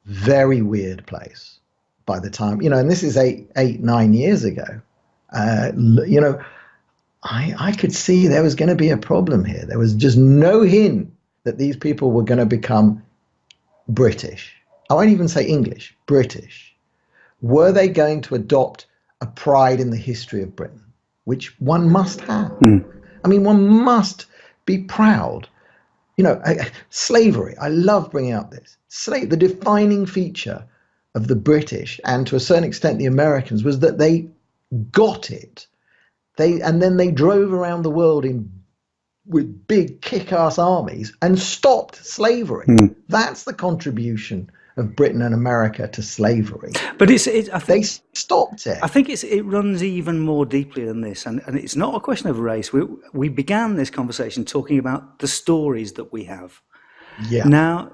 [SPEAKER 2] Very weird place. By the time, and this is 9 years ago, I could see there was going to be a problem here. There was just no hint that these people were going to become British. I won't even say English, British. Were they going to adopt a pride in the history of Britain, which one must have? I mean, one must be proud. Slavery, I love bringing up this. The defining feature of the British, and to a certain extent the Americans, was that they got it. And then they drove around the world with big kick-ass armies and stopped slavery. That's the contribution of Britain and America to slavery.
[SPEAKER 1] but I think
[SPEAKER 2] They stopped it.
[SPEAKER 1] I think it runs even more deeply than this, and it's not a question of race. We began this conversation talking about the stories that we have.
[SPEAKER 2] Yeah.
[SPEAKER 1] Now,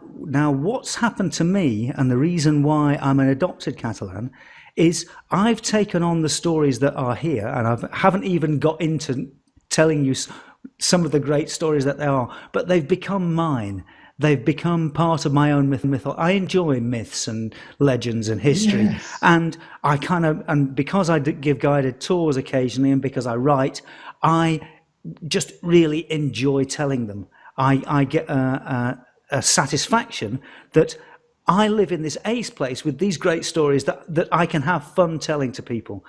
[SPEAKER 1] what's happened to me, and the reason why I'm an adopted Catalan, is I've taken on the stories that are here, and I haven't even got into telling you some of the great stories that they are, but they've become mine. They've become part of my own myth. I enjoy myths and legends and history,
[SPEAKER 2] Yes.
[SPEAKER 1] and and because I give guided tours occasionally, and because I write, I just really enjoy telling them. I get a satisfaction that I live in this ace place with these great stories that I can have fun telling to people.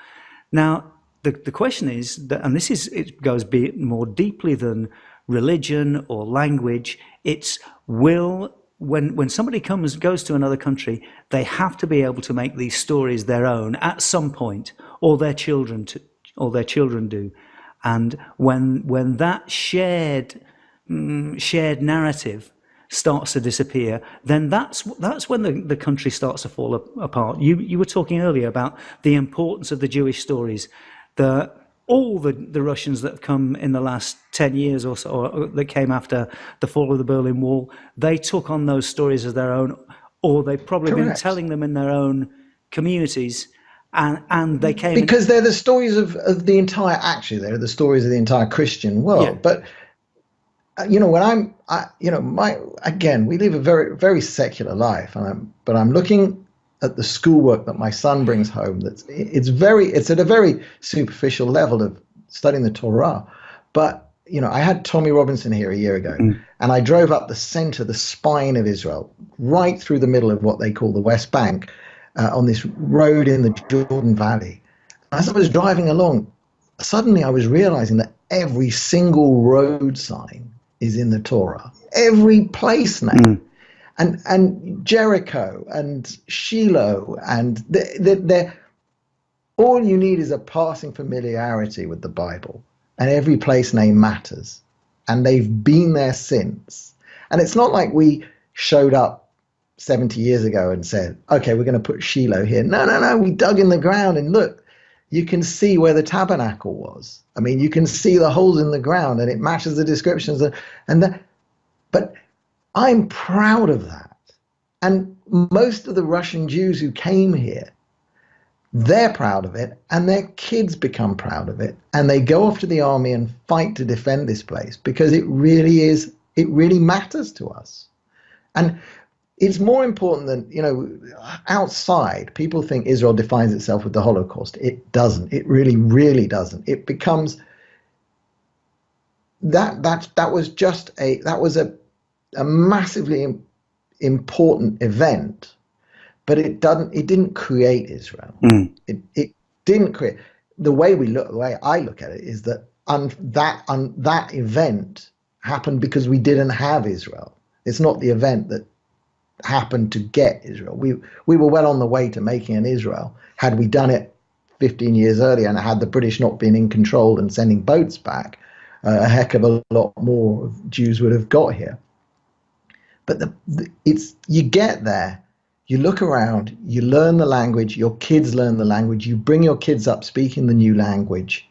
[SPEAKER 1] Now, the question is that, and it goes more deeply than religion or language. It's when somebody goes to another country, they have to be able to make these stories their own at some point, or their children do. And when that shared narrative starts to disappear, then that's when the country starts to fall apart. You were talking earlier about the importance of the Jewish stories. All the Russians that have come in the last 10 years or so, or that came after the fall of the Berlin Wall, they took on those stories as their own, or they've probably been telling them in their own communities, and they came
[SPEAKER 2] because they're the stories of the entire. Actually, they're the stories of the entire Christian world.
[SPEAKER 1] Yeah.
[SPEAKER 2] But when we live a very, very secular life, but I'm looking at the schoolwork that my son brings home. It's at a very superficial level of studying the Torah. But I had Tommy Robinson here a year ago, and I drove up the center, the spine of Israel, right through the middle of what they call the West Bank, on this road in the Jordan Valley. As I was driving along, suddenly I was realizing that every single road sign is in the Torah. Every place name. And Jericho and Shiloh, and they're all you need is a passing familiarity with the Bible, and every place name matters. And they've been there since. And it's not like we showed up 70 years ago and said, okay, we're going to put Shiloh here. No. We dug in the ground, and look, you can see where the tabernacle was. I mean, you can see the holes in the ground, and it matches the descriptions. But I'm proud of that. And most of the Russian Jews who came here, they're proud of it, and their kids become proud of it, and they go off to the army and fight to defend this place, because it really matters to us. And it's more important than, outside, people think Israel defines itself with the Holocaust. It doesn't. It really, really doesn't. It becomes that was a massively important event. But it didn't create Israel. It didn't create. The way I look at it is that that event happened because we didn't have Israel. It's not the event that happened to get Israel. We were well on the way to making an Israel. Had we done it 15 years earlier, and had the British not been in control and sending boats back, a heck of a lot more Jews would have got here. But you get there. You look around, you learn the language, your kids learn the language, you bring your kids up speaking the new language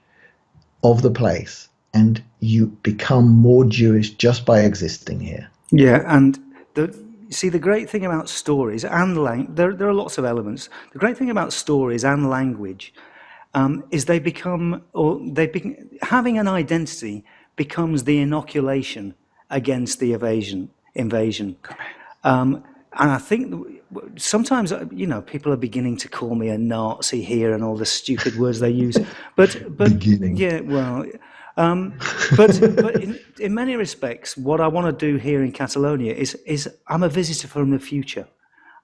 [SPEAKER 2] of the place, and you become more Jewish just by existing here.
[SPEAKER 1] Yeah, and the great thing about stories and there are lots of elements. The great thing about stories and language is having an identity becomes the inoculation against the invasion. And I think sometimes, people are beginning to call me a Nazi here and all the stupid words they use. But
[SPEAKER 2] beginning.
[SPEAKER 1] Yeah, well, but in many respects, what I want to do here in Catalonia is I'm a visitor from the future.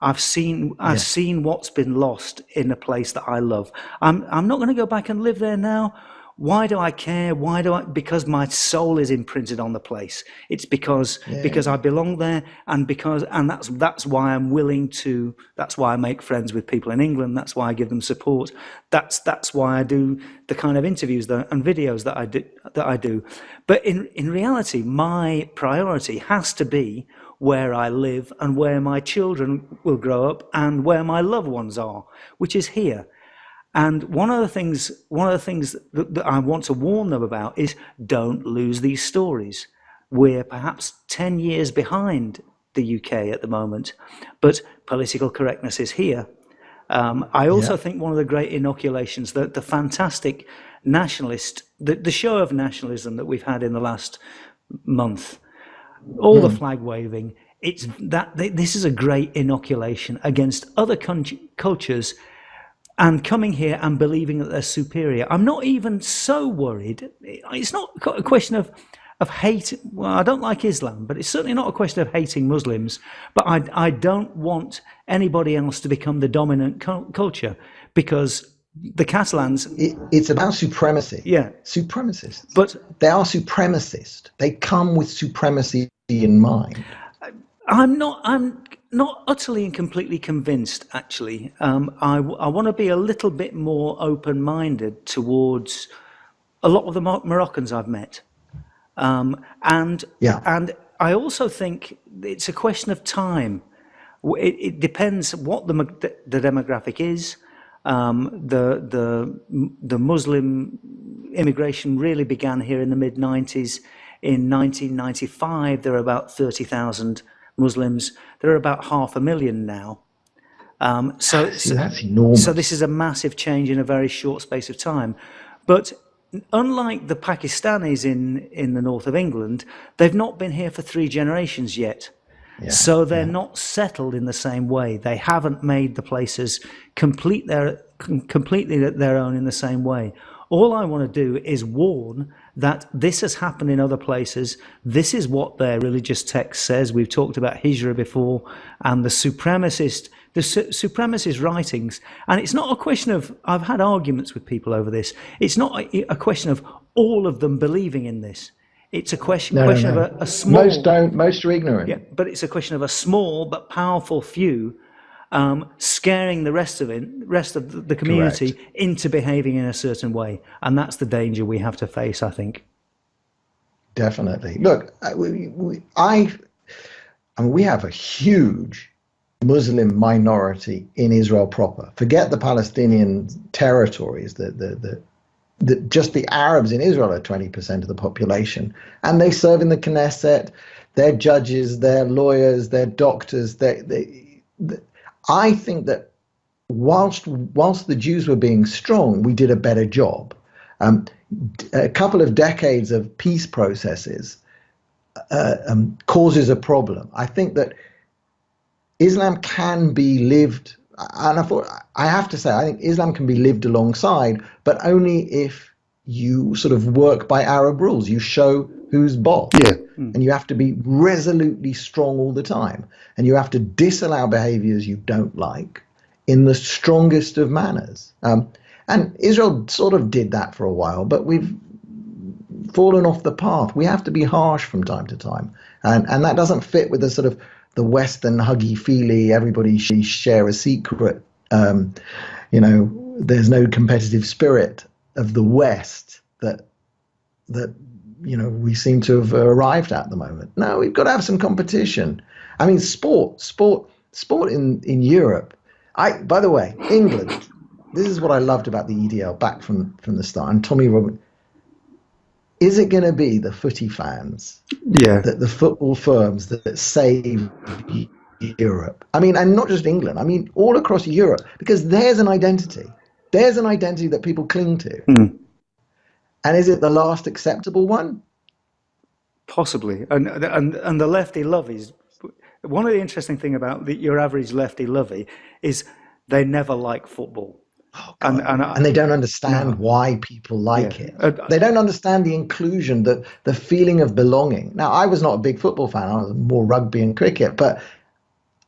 [SPEAKER 1] I've seen what's been lost in a place that I love. I'm not going to go back and live there now. Why do I care? Because my soul is imprinted on the place. It's because I belong there, and that's why I'm willing to. That's why I make friends with people in England. That's why I give them support. That's why I do the kind of interviews and videos that I do. But in reality, my priority has to be where I live and where my children will grow up and where my loved ones are, which is here. And one of the things that I want to warn them about is don't lose these stories. We're perhaps 10 years behind the UK at the moment, but political correctness is here. I also think one of the great inoculations, the fantastic nationalist, the show of nationalism that we've had in the last month, all the flag waving, this is a great inoculation against other cultures and coming here and believing that they're superior. I'm not even so worried. It's not a question of hate. Well, I don't like Islam, but it's certainly not a question of hating Muslims. But I don't want anybody else to become the dominant culture, because the Catalans...
[SPEAKER 2] It's about supremacy.
[SPEAKER 1] Yeah.
[SPEAKER 2] Supremacists.
[SPEAKER 1] But
[SPEAKER 2] they are supremacist. They come with supremacy in mind.
[SPEAKER 1] I'm not utterly and completely convinced, actually. I want to be a little bit more open-minded towards a lot of the Moroccans I've met. And I also think it's a question of time. It depends what the demographic is. The Muslim immigration really began here in the mid-90s. In 1995, there were about 30,000 Muslims. There are about 500,000 now. So
[SPEAKER 2] that's enormous.
[SPEAKER 1] So this is a massive change in a very short space of time. But unlike the Pakistanis in the north of England, they've not been here for 3 generations yet. So they're not settled in the same way. They haven't made the places completely their own in the same way. All I want to do is warn that this has happened in other places. This is what their religious text says. We've talked about Hijra before, and the supremacist writings. And it's not a question of, I've had arguments with people over this. It's not a question of all of them believing in this. It's a question of a small...
[SPEAKER 2] Most don't. Most are ignorant.
[SPEAKER 1] Yeah, but it's a question of a small but powerful few scaring the rest of the community
[SPEAKER 2] Correct.
[SPEAKER 1] into behaving in a certain way, and that's the danger we have to face, I think.
[SPEAKER 2] Definitely. Look, I mean, we have a huge Muslim minority in Israel proper. Forget the Palestinian territories. Just the Arabs in Israel are 20% of the population, and they serve in the Knesset. They're judges, they're lawyers, they're doctors. I think that whilst the Jews were being strong, we did a better job. A couple of decades of peace processes causes a problem. I think that Islam can be lived, and I have to say, I think Islam can be lived alongside, but only if you sort of work by Arab rules. You show who's boss.
[SPEAKER 1] Yeah.
[SPEAKER 2] And you have to be resolutely strong all the time. And you have to disallow behaviors you don't like in the strongest of manners. And Israel sort of did that for a while, but we've fallen off the path. We have to be harsh from time to time. And that doesn't fit with the sort of the Western huggy-feely, everybody share a secret, there's no competitive spirit of the West that we seem to have arrived at the moment. No, we've got to have some competition. I mean, sport in Europe. By the way, England. This is what I loved about the EDL back from the start. And Tommy Robinson. Is it going to be the footy fans, the football firms that save Europe? I mean, and not just England. I mean, all across Europe, because there's an identity. There's an identity that people cling to.
[SPEAKER 1] Mm.
[SPEAKER 2] And is it the last acceptable one?
[SPEAKER 1] Possibly. And the lefty lovies. One of the interesting thing about your average lefty lovey is they never like football.
[SPEAKER 2] Oh, and they don't understand why people like it. They don't understand the inclusion, the feeling of belonging. Now, I was not a big football fan. I was more rugby and cricket. But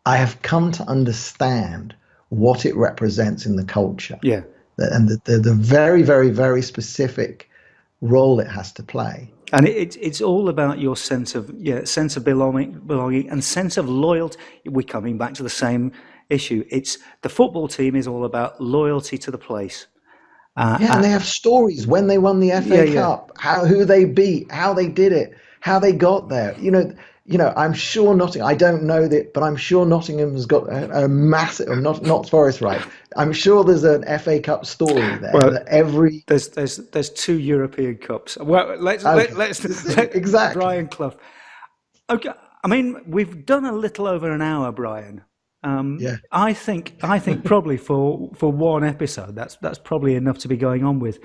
[SPEAKER 2] I have come to understand what it represents in the culture.
[SPEAKER 1] Yeah.
[SPEAKER 2] And the very, very, very specific role it has to play.
[SPEAKER 1] And it's all about your sense of belonging and sense of loyalty. We're coming back to the same issue. It's the football team is all about loyalty to the place.
[SPEAKER 2] And they have stories when they won the FA Cup, who they beat, how they did it, how they got there. I'm sure Nottingham. I don't know that, but I'm sure Nottingham has got a massive. Not Forest, right? I'm sure there's an FA Cup story there.
[SPEAKER 1] Well,
[SPEAKER 2] that
[SPEAKER 1] there's 2 European Cups. Well, let's
[SPEAKER 2] exactly.
[SPEAKER 1] Brian Clough. Okay, I mean we've done a little over an hour, Brian. I think probably for one episode that's probably enough to be going on with.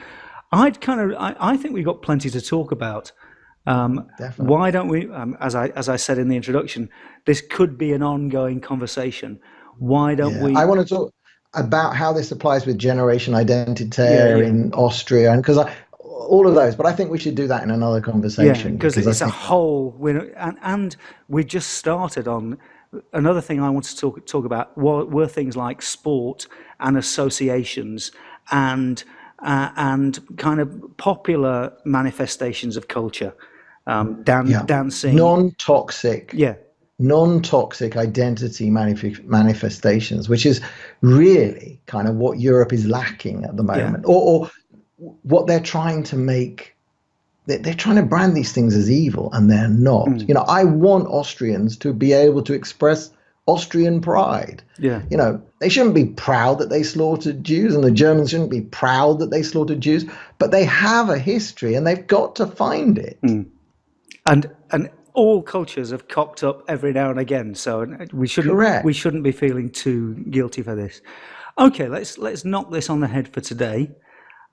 [SPEAKER 1] I think we've got plenty to talk about. Why don't we? As I said in the introduction, this could be an ongoing conversation. Why don't we?
[SPEAKER 2] I want to talk about how this applies with Generation Identitaire in Austria, and because all of those. But I think we should do that in another conversation
[SPEAKER 1] because it's a whole. And we just started on. Another thing I want to talk about were things like sport and associations and kind of popular manifestations of culture, dancing,
[SPEAKER 2] non-toxic identity manifestations, which is really kind of what Europe is lacking at the moment, or what they're trying to make. They're trying to brand these things as evil, and they're not. I want Austrians to be able to express Austrian pride.
[SPEAKER 1] Yeah.
[SPEAKER 2] They shouldn't be proud that they slaughtered Jews, and the Germans shouldn't be proud that they slaughtered Jews, but they have a history, and they've got to find it.
[SPEAKER 1] Mm. And all cultures have cocked up every now and again, so we shouldn't be feeling too guilty for this. Okay, let's knock this on the head for today.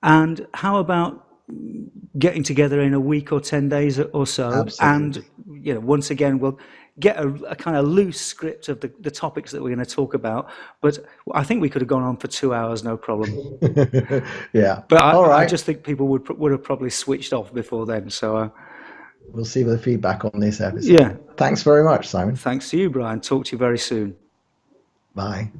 [SPEAKER 1] And how about getting together in a week or 10 days or so?
[SPEAKER 2] Absolutely.
[SPEAKER 1] And once again we'll get a kind of loose script of the topics that we're going to talk about, but I think we could have gone on for 2 hours, no problem.
[SPEAKER 2] Yeah,
[SPEAKER 1] but
[SPEAKER 2] all right.
[SPEAKER 1] I just think people would have probably switched off before then, so
[SPEAKER 2] we'll see the feedback on this episode.
[SPEAKER 1] Yeah,
[SPEAKER 2] thanks very much, Simon.
[SPEAKER 1] Thanks to you, Brian. Talk to you very soon.
[SPEAKER 2] Bye.